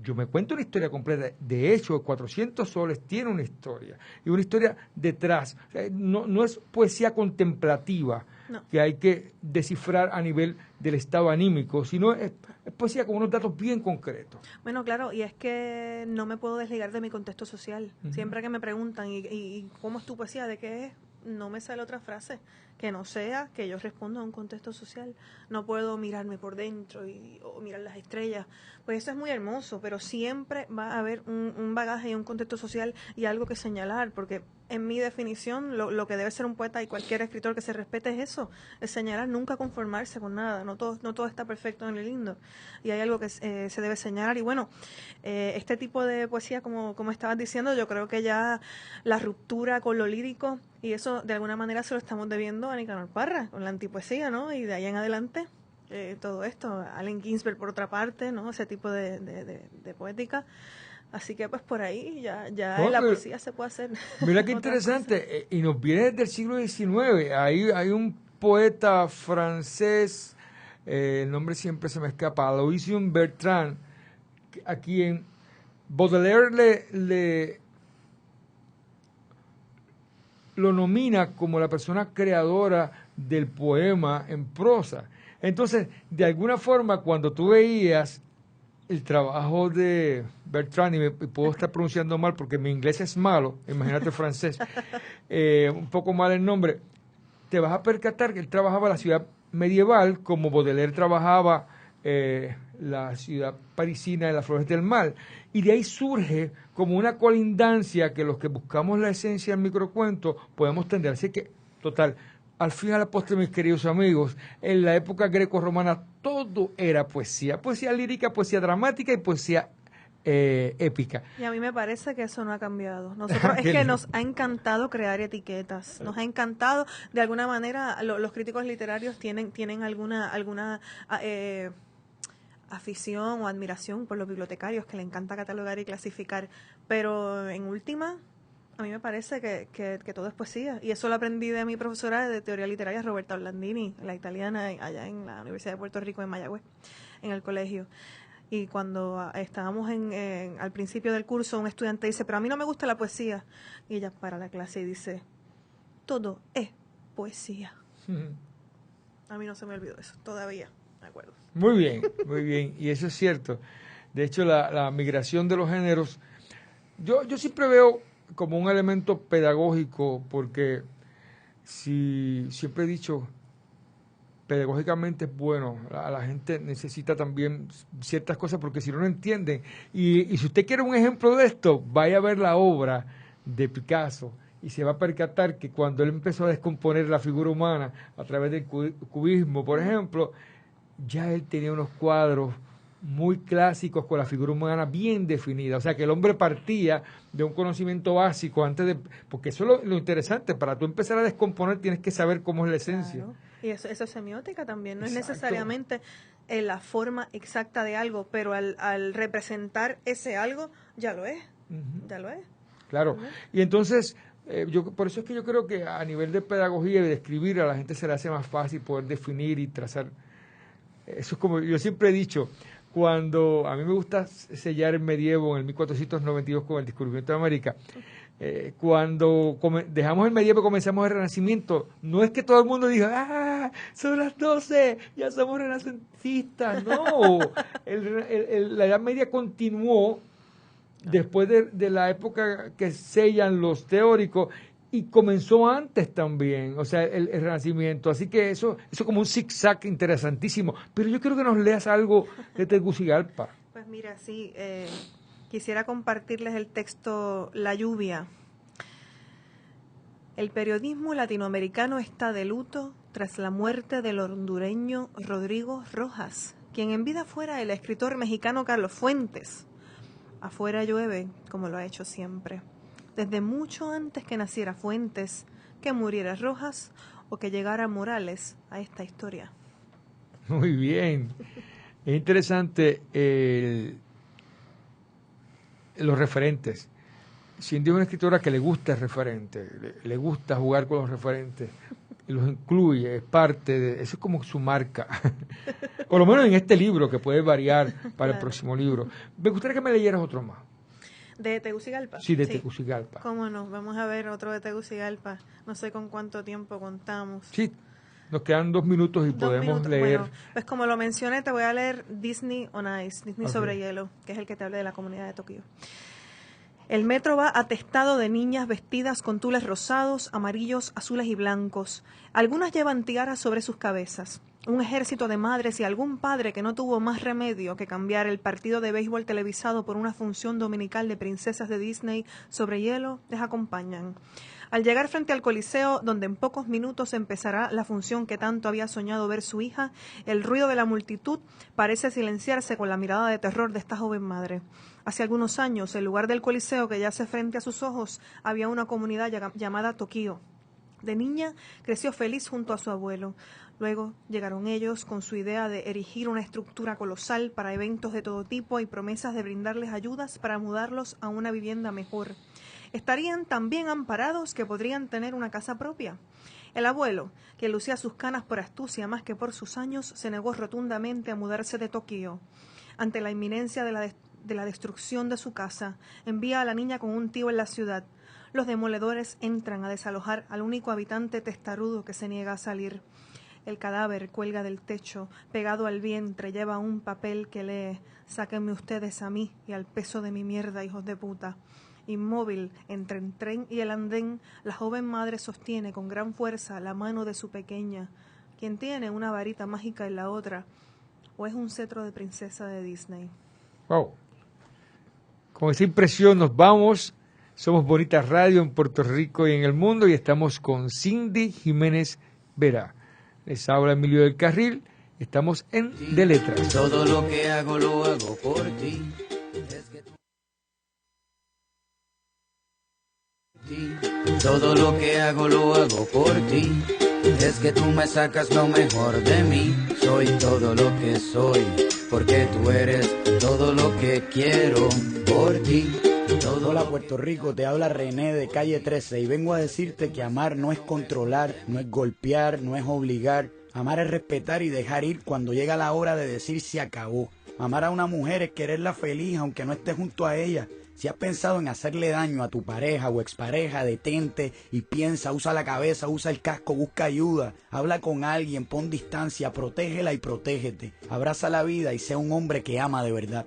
yo me cuento una historia completa. De hecho, 400 soles tiene una historia, y una historia detrás. O sea, no es poesía contemplativa, no, que hay que descifrar a nivel del estado anímico, sino es poesía con unos datos bien concretos.
Bueno, claro, y es que no me puedo desligar de mi contexto social. Siempre que me preguntan, ¿y cómo es tu poesía? ¿De qué es? No me sale otra frase que no sea que yo respondo a un contexto social. No puedo mirarme por dentro o mirar las estrellas. Pues eso es muy hermoso, pero siempre va a haber un bagaje y un contexto social y algo que señalar, porque en mi definición lo que debe ser un poeta y cualquier escritor que se respete es eso, es señalar, nunca conformarse con nada. No todo está perfecto en el lindo, y hay algo que se debe señalar. Y bueno, este tipo de poesía, como estabas diciendo, yo creo que ya la ruptura con lo lírico, y eso de alguna manera se lo estamos debiendo a Nicanor Parra con la antipoesía, ¿no? Y de ahí en adelante todo esto, Allen Ginsberg por otra parte, ¿no? Ese tipo de poética. Así que pues por ahí ya no, en la poesía se puede hacer.
Mira qué interesante, y nos viene desde el siglo XIX. Hay un poeta francés, el nombre siempre se me escapa, Aloysius Bertrand, a quien Baudelaire lo nomina como la persona creadora del poema en prosa. Entonces, de alguna forma, cuando tú veías el trabajo de Bertrand, y puedo estar pronunciando mal porque mi inglés es malo, imagínate el francés, un poco mal el nombre, te vas a percatar que él trabajaba la ciudad medieval como Baudelaire trabajaba la ciudad parisina de las Flores del Mal, y de ahí surge como una colindancia que los que buscamos la esencia del microcuento podemos tender. Así que, total, al fin y a la postre, mis queridos amigos, en la época greco-romana todo era poesía lírica, poesía dramática y poesía épica.
Y a mí me parece que eso no ha cambiado. Nosotros es que nos ha encantado crear etiquetas, nos ha encantado, de alguna manera, los críticos literarios tienen alguna afición o admiración por los bibliotecarios, que le encanta catalogar y clasificar, pero en última, a mí me parece que todo es poesía, y eso lo aprendí de mi profesora de teoría literaria, Roberta Orlandini, la italiana, allá en la Universidad de Puerto Rico, en Mayagüez, en el colegio. Y cuando estábamos al principio del curso, un estudiante dice, pero a mí no me gusta la poesía, y ella para la clase y dice, todo es poesía. A mí no se me olvidó eso, todavía me acuerdo.
Muy bien, y eso es cierto. De hecho, la migración de los géneros, yo siempre veo como un elemento pedagógico, porque siempre he dicho, pedagógicamente es bueno, la gente necesita también ciertas cosas, porque si no entienden. Y si usted quiere un ejemplo de esto, vaya a ver la obra de Picasso y se va a percatar que cuando él empezó a descomponer la figura humana a través del cubismo, por ejemplo, ya él tenía unos cuadros muy clásicos con la figura humana bien definida. O sea, que el hombre partía de un conocimiento básico antes de... Porque eso es lo interesante. Para tú empezar a descomponer tienes que saber cómo es la esencia.
Claro. Y eso es semiótica también. No
Exacto.
Es necesariamente la forma exacta de algo, pero al representar ese algo, ya lo es. Ya lo es.
Claro. Y entonces, por eso es que yo creo que a nivel de pedagogía y de escribir, a la gente se le hace más fácil poder definir y trazar. Eso es como yo siempre he dicho, cuando a mí me gusta sellar el medievo en el 1492 con el descubrimiento de América, cuando dejamos el medievo y comenzamos el Renacimiento, no es que todo el mundo diga, son las 12, ya somos renacentistas, no, la Edad Media continuó después de la época que sellan los teóricos, y comenzó antes también, o sea, el Renacimiento. Así que eso como un zigzag interesantísimo. Pero yo quiero que nos leas algo de Tegucigalpa.
Pues mira, sí, quisiera compartirles el texto La lluvia. El periodismo latinoamericano está de luto tras la muerte del hondureño Rodrigo Rojas, quien en vida fuera el escritor mexicano Carlos Fuentes. Afuera llueve, como lo ha hecho siempre. Desde mucho antes que naciera Fuentes, que muriera Rojas o que llegara Morales a esta historia.
Muy bien. Es interesante los referentes. Cindy es una escritora que le gusta el referente, le gusta jugar con los referentes, y los incluye, es parte de, eso es como su marca, por lo menos en este libro, que puede variar para el próximo libro. Me gustaría que me leyeras otro más.
¿De Tegucigalpa?
Sí, de Tegucigalpa.
¿Cómo no? Vamos a ver otro de Tegucigalpa. No sé con cuánto tiempo contamos.
Sí, nos quedan 2 minutos y podemos leer.
Bueno, pues como lo mencioné, te voy a leer Disney on Ice, Disney sobre hielo, que es el que te hablé de la comunidad de Tokio. El metro va atestado de niñas vestidas con tules rosados, amarillos, azules y blancos. Algunas llevan tiaras sobre sus cabezas. Un ejército de madres y algún padre que no tuvo más remedio que cambiar el partido de béisbol televisado por una función dominical de princesas de Disney sobre hielo les acompañan. Al llegar frente al Coliseo, donde en pocos minutos empezará la función que tanto había soñado ver su hija, el ruido de la multitud parece silenciarse con la mirada de terror de esta joven madre. Hace algunos años, en lugar del Coliseo que yace frente a sus ojos, había una comunidad llamada Tokio. De niña, creció feliz junto a su abuelo. Luego llegaron ellos con su idea de erigir una estructura colosal para eventos de todo tipo y promesas de brindarles ayudas para mudarlos a una vivienda mejor. Estarían tan bien amparados que podrían tener una casa propia. El abuelo, que lucía sus canas por astucia más que por sus años, se negó rotundamente a mudarse de Tokio. Ante la inminencia de la destrucción de su casa, envía a la niña con un tío en la ciudad. Los demoledores entran a desalojar al único habitante testarudo que se niega a salir. El cadáver cuelga del techo, pegado al vientre, lleva un papel que lee: sáquenme ustedes a mí y al peso de mi mierda, hijos de puta. Inmóvil entre el tren y el andén, la joven madre sostiene con gran fuerza la mano de su pequeña, quien tiene una varita mágica en la otra, o es un cetro de princesa de Disney.
Wow. Con esa impresión nos vamos. Somos Bonita Radio en Puerto Rico y en el mundo, y estamos con Cindy Jiménez Vera. Les habla Emilio del Carril. Estamos en De Letras.
Todo lo que hago lo hago por ti. Todo lo que hago lo hago por ti. Es que tú me sacas lo mejor de mí. Soy todo lo que soy, porque tú eres todo lo que quiero por ti.
Hola Puerto Rico, te habla René de Calle 13 y vengo a decirte que amar no es controlar, no es golpear, no es obligar. Amar es respetar y dejar ir cuando llega la hora de decir se acabó. Amar a una mujer es quererla feliz aunque no estés junto a ella. Si has pensado en hacerle daño a tu pareja o expareja, detente y piensa, usa la cabeza, usa el casco, busca ayuda, habla con alguien, pon distancia, protégela y protégete. Abraza la vida y sea un hombre que ama de verdad.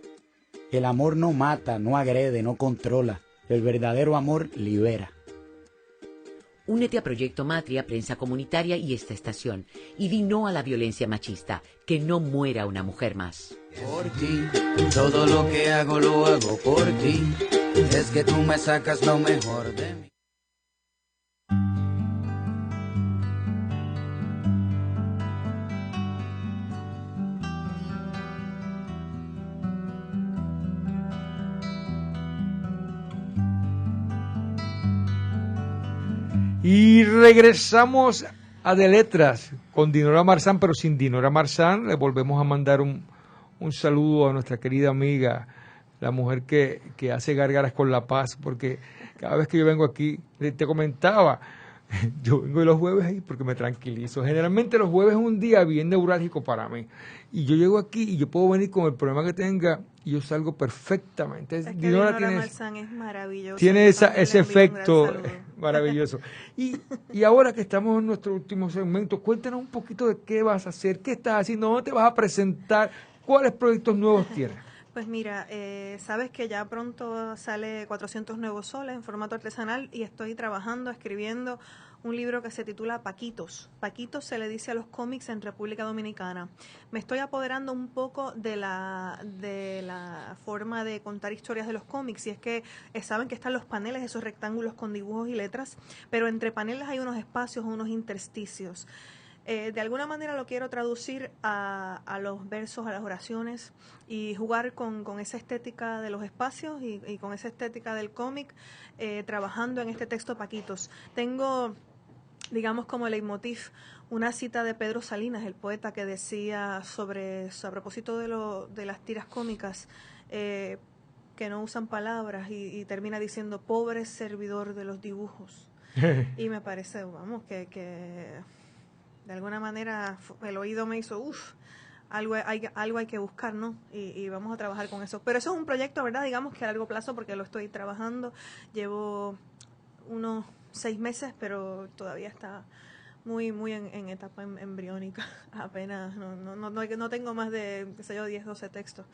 El amor no mata, no agrede, no controla. El verdadero amor libera.
Únete a Proyecto Matria, Prensa Comunitaria y esta estación. Y di no a la violencia machista. Que no muera una mujer más.
Por ti, todo lo que hago lo hago por ti. Es que tú me sacas lo mejor de mí.
Y regresamos a De Letras con Dinora Marzán, pero sin Dinora Marzán. Le volvemos a mandar un saludo a nuestra querida amiga, la mujer que hace gárgaras con la paz, porque cada vez que yo vengo aquí, te comentaba, yo vengo los jueves ahí porque me tranquilizo. Generalmente los jueves es un día bien neurálgico para mí. Y yo llego aquí y yo puedo venir con el problema que tenga y yo salgo perfectamente.
Es que Dinora Marzán es maravillosa.
Tiene ese efecto maravilloso. Y ahora que estamos en nuestro último segmento, cuéntanos un poquito de qué vas a hacer, qué estás haciendo, dónde te vas a presentar, cuáles proyectos nuevos tienes.
Pues mira, sabes que ya pronto sale 400 Nuevos Soles en formato artesanal y estoy trabajando, escribiendo un libro que se titula Paquitos. Paquitos se le dice a los cómics en República Dominicana. Me estoy apoderando un poco de la forma de contar historias de los cómics, y es que saben que están los paneles, esos rectángulos con dibujos y letras, pero entre paneles hay unos espacios, unos intersticios. De alguna manera lo quiero traducir a los versos, a las oraciones, y jugar con esa estética de los espacios y con esa estética del cómic, trabajando en este texto Paquitos. Tengo, digamos, como leitmotiv una cita de Pedro Salinas, el poeta, que decía a propósito de las tiras cómicas, que no usan palabras y termina diciendo pobre servidor de los dibujos. Y me parece, vamos, que de alguna manera el oído me hizo, algo hay que buscar, ¿no? Y vamos a trabajar con eso. Pero eso es un proyecto, ¿verdad? Digamos que a largo plazo, porque lo estoy trabajando. Llevo unos 6 meses, pero todavía está muy en etapa embriónica. Apenas, no tengo más de, qué sé yo, 10, 12 textos.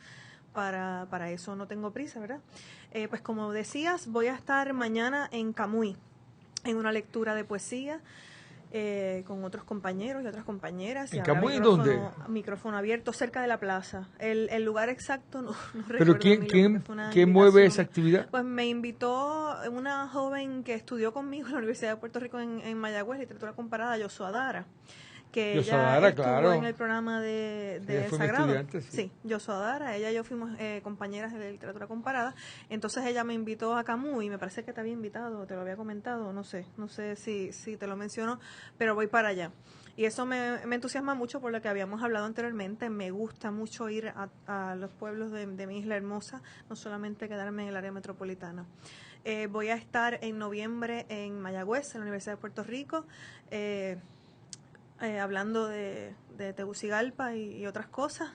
Para eso no tengo prisa, ¿verdad? Pues como decías, voy a estar mañana en Camuy, en una lectura de poesía, con otros compañeros y otras compañeras.
¿En Camuy dónde?
Micrófono abierto, cerca de la plaza. El lugar exacto no
¿Pero
recuerdo.
quién mueve esa actividad?
Pues me invitó una joven que estudió conmigo en la Universidad de Puerto Rico en Mayagüez, literatura comparada, Yosuah Dara, que ella estuvo en el programa de Sagrado. Sí, Yosuah Dara, ella y yo fuimos compañeras de literatura comparada. Entonces ella me invitó a Camuy, y me parece que te había invitado, te lo había comentado, no sé si te lo menciono, pero voy para allá. Y eso me entusiasma mucho por lo que habíamos hablado anteriormente. Me gusta mucho ir a los pueblos de mi isla hermosa, no solamente quedarme en el área metropolitana. Voy a estar en noviembre en Mayagüez, en la Universidad de Puerto Rico, hablando de Tegucigalpa y otras cosas,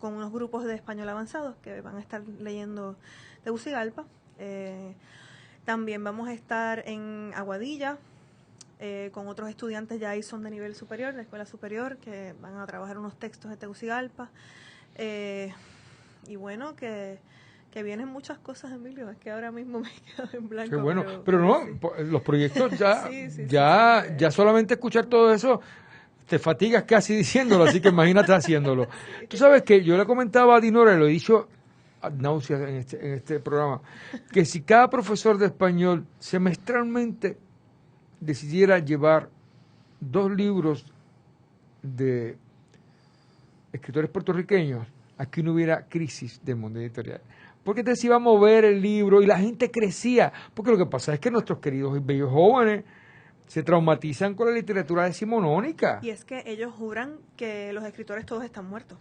con unos grupos de español avanzados que van a estar leyendo Tegucigalpa. También vamos a estar en Aguadilla, con otros estudiantes, ya ahí son de nivel superior, de escuela superior, que van a trabajar unos textos de Tegucigalpa. Y bueno, que vienen muchas cosas, Emilio, es que ahora mismo me he quedado en blanco.
Qué bueno, pero no, sí. Los proyectos ya, ya solamente escuchar todo eso, te fatigas casi diciéndolo, así que imagínate haciéndolo. Sí. Tú sabes que yo le comentaba a Dinora, y lo he dicho ad náuseas en este programa, que si cada profesor de español semestralmente decidiera llevar 2 libros de escritores puertorriqueños, aquí no hubiera crisis del mundo editorial. Porque te iba a mover el libro y la gente crecía. Porque lo que pasa es que nuestros queridos y bellos jóvenes se traumatizan con la literatura decimonónica.
Y es que ellos juran que los escritores todos están muertos.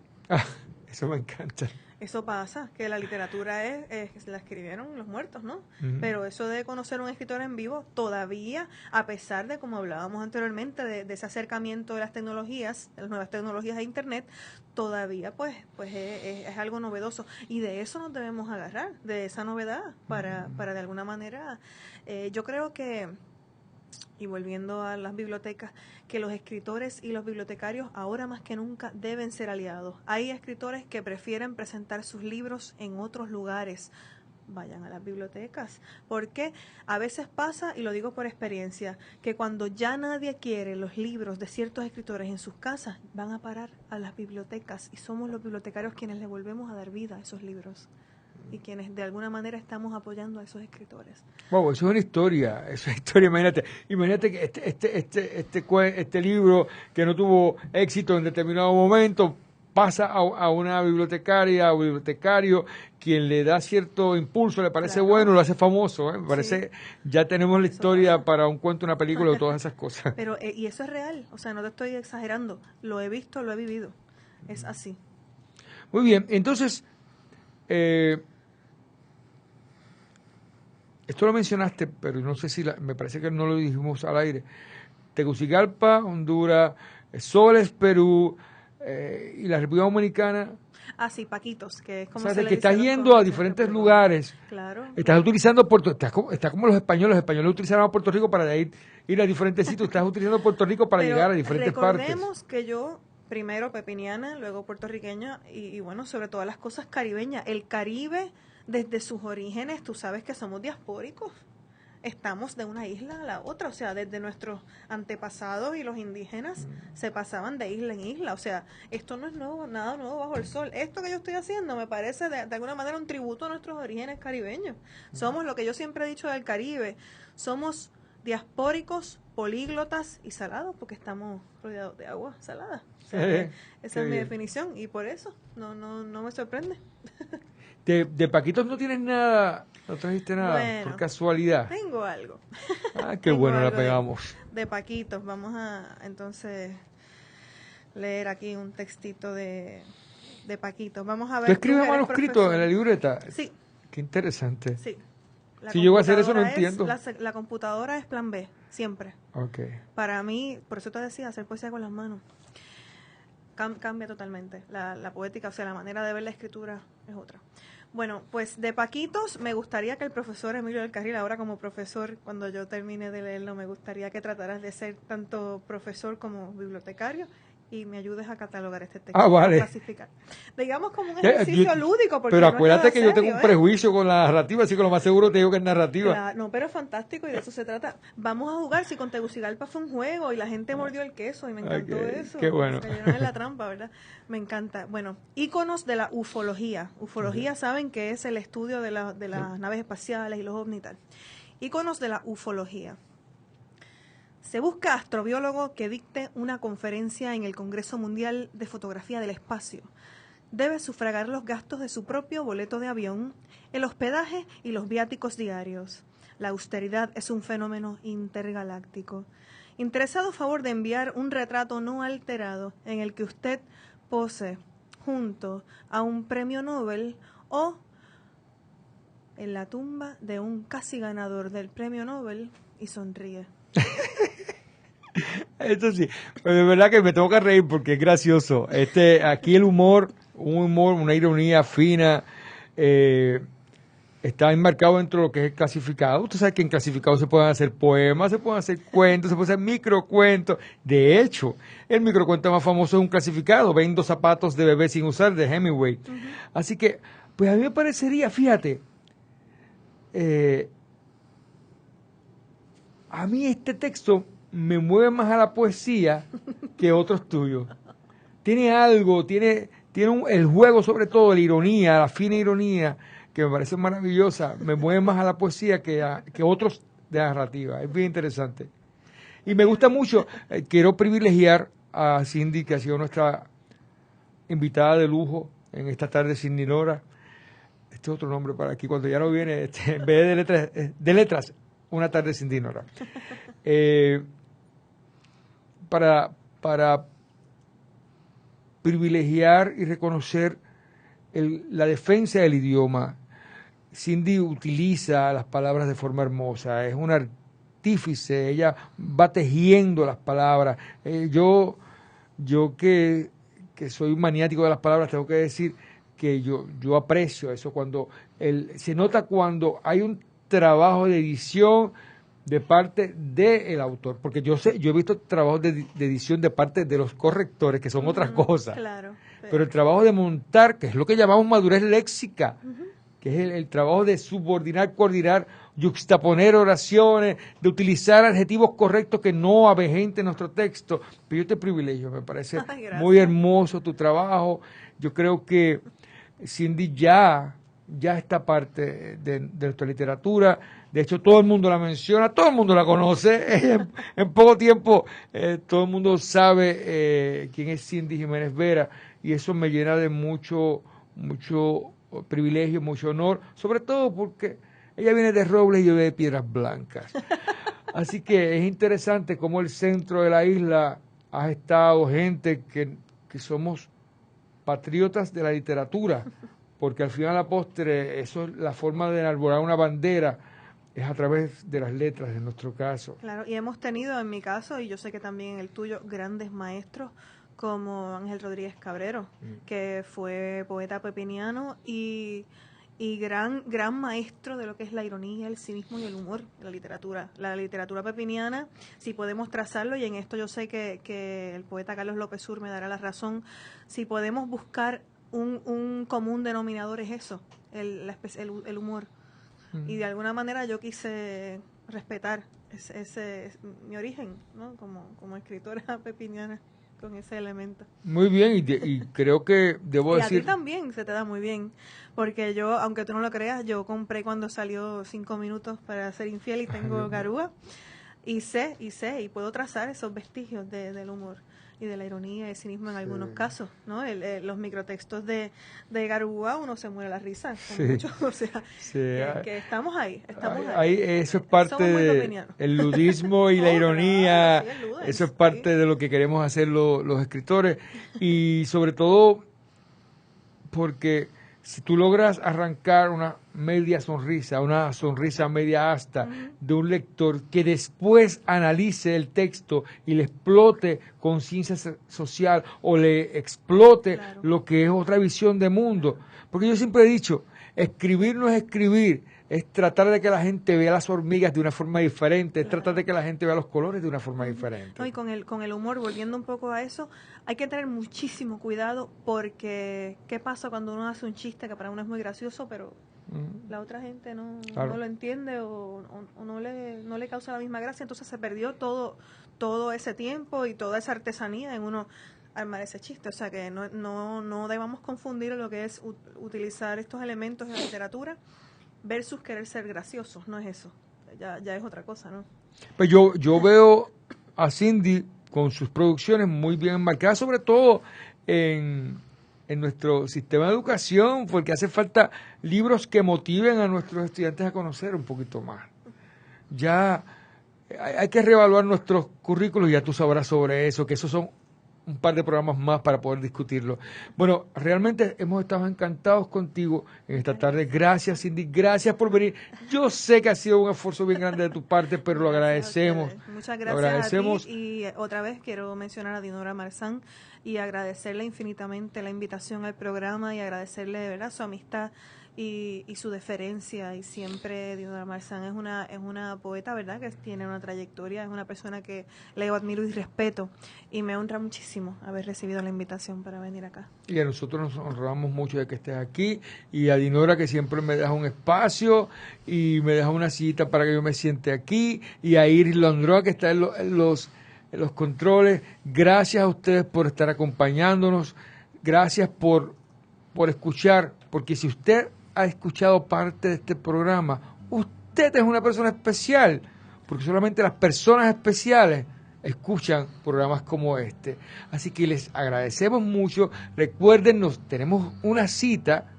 Eso me encanta.
Eso pasa, que la literatura la escribieron los muertos, ¿no? Pero eso de conocer un escritor en vivo, todavía, a pesar de, como hablábamos anteriormente, de ese acercamiento de las tecnologías, de las nuevas tecnologías de Internet, todavía pues es algo novedoso. Y de eso nos debemos agarrar, de esa novedad, para de alguna manera, yo creo que, y volviendo a las bibliotecas, que los escritores y los bibliotecarios ahora más que nunca deben ser aliados. Hay escritores que prefieren presentar sus libros en otros lugares. Vayan a las bibliotecas, porque a veces pasa, y lo digo por experiencia, que cuando ya nadie quiere los libros de ciertos escritores en sus casas, van a parar a las bibliotecas, y somos los bibliotecarios quienes le volvemos a dar vida a esos libros y quienes de alguna manera estamos apoyando a esos escritores.
Wow, eso es una historia, imagínate que este libro que no tuvo éxito en determinado momento pasa a una bibliotecaria o bibliotecario, quien le da cierto impulso, le parece bueno, lo hace famoso, me parece, ya tenemos la historia para un cuento, una película o todas esas cosas.
Pero y eso es real, o sea, no te estoy exagerando, lo he visto, lo he vivido, es así.
Muy bien, entonces esto lo mencionaste, pero no sé si me parece que no lo dijimos al aire. Tegucigalpa, Honduras, Soles, Perú, y la República Dominicana.
Ah, sí, Paquitos, que es como
o sea,
se le
que
dice
estás yendo a diferentes lugares.
Claro.
Estás utilizando está como los españoles utilizaron a Puerto Rico para ir a diferentes sitios. Estás utilizando Puerto Rico para llegar a diferentes partes.
Recordemos que yo, primero pepiniana, luego puertorriqueña, y bueno, sobre todas las cosas caribeñas. El Caribe, desde sus orígenes, tú sabes que somos diaspóricos. Estamos de una isla a la otra, o sea, desde nuestros antepasados y los indígenas se pasaban de isla en isla, o sea, esto no es nuevo, nada nuevo bajo el sol. Esto que yo estoy haciendo me parece de alguna manera un tributo a nuestros orígenes caribeños. Somos lo que yo siempre he dicho del Caribe, somos diaspóricos, políglotas y salados, porque estamos rodeados de agua salada. O sea, esa es mi definición, y por eso no me sorprende.
De Paquitos no tienes nada, no trajiste nada, bueno, por casualidad.
Tengo algo.
Ah, qué bueno, la pegamos.
De Paquitos, vamos a entonces leer aquí un textito de de Paquito. Vamos a ver.
¿Tú escribes
eres
manuscrito
profesor.
en la libreta?
Sí.
Qué interesante.
Sí.
Si llego a hacer eso, no entiendo.
La computadora es plan B, siempre.
Ok.
Para mí, por eso te decía, hacer poesía con las manos cambia totalmente. La poética, o sea, la manera de ver la escritura es otra. Bueno, pues de Paquitos, me gustaría que el profesor Emilio del Carril, ahora como profesor, cuando yo termine de leerlo, me gustaría que trataras de ser tanto profesor como bibliotecario y me ayudes a catalogar este texto.
Ah, vale.
A clasificar. Digamos como un ejercicio lúdico. Porque
pero
no
acuérdate
es
que
nada
yo tengo
serio,
un prejuicio con la narrativa, así que lo más seguro te digo que es narrativa.
Claro, no, pero es fantástico y de eso se trata. Vamos a jugar, si con Tegucigalpa fue un juego y la gente mordió el queso y me encantó eso.
Qué bueno.
Cayeron en la trampa, ¿verdad? Me encanta. Bueno, íconos de la ufología. Ufología, saben que es el estudio de las naves espaciales y los ovnis y tal. Íconos de la ufología. Se busca astrobiólogo que dicte una conferencia en el Congreso Mundial de Fotografía del Espacio. Debe sufragar los gastos de su propio boleto de avión, el hospedaje y los viáticos diarios. La austeridad es un fenómeno intergaláctico. Interesado a favor de enviar un retrato no alterado en el que usted pose junto a un premio Nobel o en la tumba de un casi ganador del premio Nobel y sonríe.
Esto sí, pero de verdad que me tengo que reír porque es gracioso. Aquí el humor, una ironía fina, está enmarcado dentro de lo que es el clasificado. Usted sabe que en clasificado se pueden hacer poemas, se pueden hacer cuentos, se pueden hacer microcuentos. De hecho, el microcuento más famoso es un clasificado, Vendo zapatos de bebé sin usar, de Hemingway. Así que, pues a mí me parecería, fíjate, a mí este texto me mueve más a la poesía que otros tuyos. Tiene algo, tiene el juego sobre todo, la ironía, la fina ironía, que me parece maravillosa, me mueve más a la poesía que otros de narrativa. Es bien interesante. Y me gusta mucho, quiero privilegiar a Cindy, que ha sido nuestra invitada de lujo en esta tarde, Cindy Nora. Este es otro nombre para aquí, cuando ya no viene, en vez de letras, una tarde Cindy Nora. Para privilegiar y reconocer la defensa del idioma. Cindy utiliza las palabras de forma hermosa, es una artífice, ella va tejiendo las palabras. Yo que soy un maniático de las palabras, tengo que decir que yo aprecio eso, cuando se nota cuando hay un trabajo de edición de parte del autor, porque yo he visto trabajos de edición de parte de los correctores, que son otras cosas.
Claro,
pero el trabajo de montar, que es lo que llamamos madurez léxica, que es el trabajo de subordinar, coordinar, yuxtaponer oraciones, de utilizar adjetivos correctos que no avejenten nuestro texto. Pero yo te privilegio, me parece muy hermoso tu trabajo. Yo creo que Cindy ya está parte de nuestra literatura. De hecho, todo el mundo la menciona, todo el mundo la conoce. En poco tiempo, todo el mundo sabe quién es Cindy Jiménez Vera, y eso me llena de mucho privilegio, mucho honor, sobre todo porque ella viene de Robles y yo de Piedras Blancas. Así que es interesante cómo el centro de la isla ha estado gente que somos patriotas de la literatura, porque al final a la postre, eso es la forma de enarbolar una bandera, es a través de las letras, en nuestro caso.
Claro, y hemos tenido en mi caso, y yo sé que también en el tuyo, grandes maestros como Ángel Rodríguez Cabrero, que fue poeta pepiniano y gran maestro de lo que es la ironía, el cinismo y el humor de la literatura. La literatura pepiniana, si podemos trazarlo, y en esto yo sé que el poeta Carlos López Sur me dará la razón, si podemos buscar un común denominador es eso, el humor. Y de alguna manera yo quise respetar ese mi origen, ¿no? Como escritora pepiniana, con ese elemento.
Muy bien, y creo que debo decir...
Y a ti también se te da muy bien, porque yo, aunque tú no lo creas, yo compré cuando salió 5 minutos para ser infiel y tengo garúa, y sé, puedo trazar esos vestigios del humor y de la ironía y el cinismo en algunos casos, ¿no? Los microtextos de Garúa, uno se muere la risa, mucho, o sea, que estamos ahí.
Eso es parte del ludismo y la ironía, eso es parte de lo que queremos hacer los escritores, y sobre todo porque si tú logras arrancar una media sonrisa, una sonrisa media asta de un lector que después analice el texto y le explote conciencia social o le explote lo que es otra visión de mundo. Porque yo siempre he dicho, escribir no es escribir, es tratar de que la gente vea las hormigas de una forma diferente, es tratar de que la gente vea los colores de una forma diferente.
No, y con el humor, volviendo un poco a eso, hay que tener muchísimo cuidado porque ¿qué pasa cuando uno hace un chiste que para uno es muy gracioso, pero la otra gente no lo entiende o no le causa la misma gracia? Entonces se perdió todo ese tiempo y toda esa artesanía en uno armar ese chiste. O sea que no debamos confundir lo que es utilizar estos elementos de la literatura versus querer ser graciosos. No es eso, ya es otra cosa, ¿no?
Pues yo veo a Cindy con sus producciones muy bien enmarcadas, sobre todo en nuestro sistema de educación, porque hace falta libros que motiven a nuestros estudiantes a conocer un poquito más. Ya hay que reevaluar nuestros currículos, ya tú sabrás sobre eso, que esos son un par de programas más para poder discutirlo. Bueno, realmente hemos estado encantados contigo en esta tarde. Gracias, Cindy, gracias por venir. Yo sé que ha sido un esfuerzo bien grande de tu parte, pero lo agradecemos.
Muchas gracias a ti, y otra vez quiero mencionar a Dinora Marzán y agradecerle infinitamente la invitación al programa y agradecerle de verdad su amistad y su deferencia. Y siempre Dinora Marzán es una poeta, ¿verdad?, que tiene una trayectoria, es una persona que leo, admiro y respeto, y me honra muchísimo haber recibido la invitación para venir acá. Y
a nosotros nos honramos mucho de que estés aquí, y a Dinora, que siempre me deja un espacio y me deja una cita para que yo me siente aquí, y a Iris Landroa, que está en los controles. Gracias a ustedes por estar acompañándonos, gracias por escuchar, porque si usted ha escuchado parte de este programa, usted es una persona especial, porque solamente las personas especiales escuchan programas como este. Así que les agradecemos mucho. Recuerden, tenemos una cita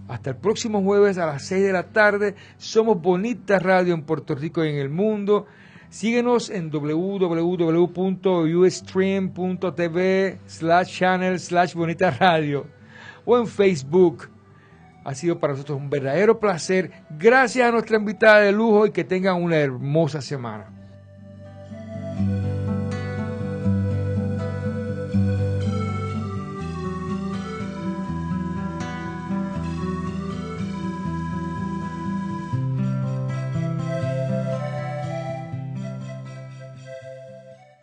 hasta el próximo jueves a las 6 de la tarde. Somos Bonita Radio en Puerto Rico y en el mundo. Síguenos en www.ustream.tv/channel/Bonita Radio o en Facebook. Ha sido para nosotros un verdadero placer. Gracias a nuestra invitada de lujo y que tengan una hermosa semana.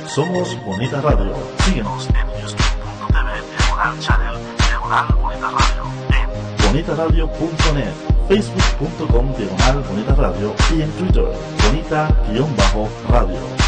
Somos Bonita Radio. Síguenos en ustream.tv, diagonal channel, diagonal Bonita Radio, en bonitaradio.net, facebook.com, diagonal Bonita Radio, y en Twitter, Bonita-Radio.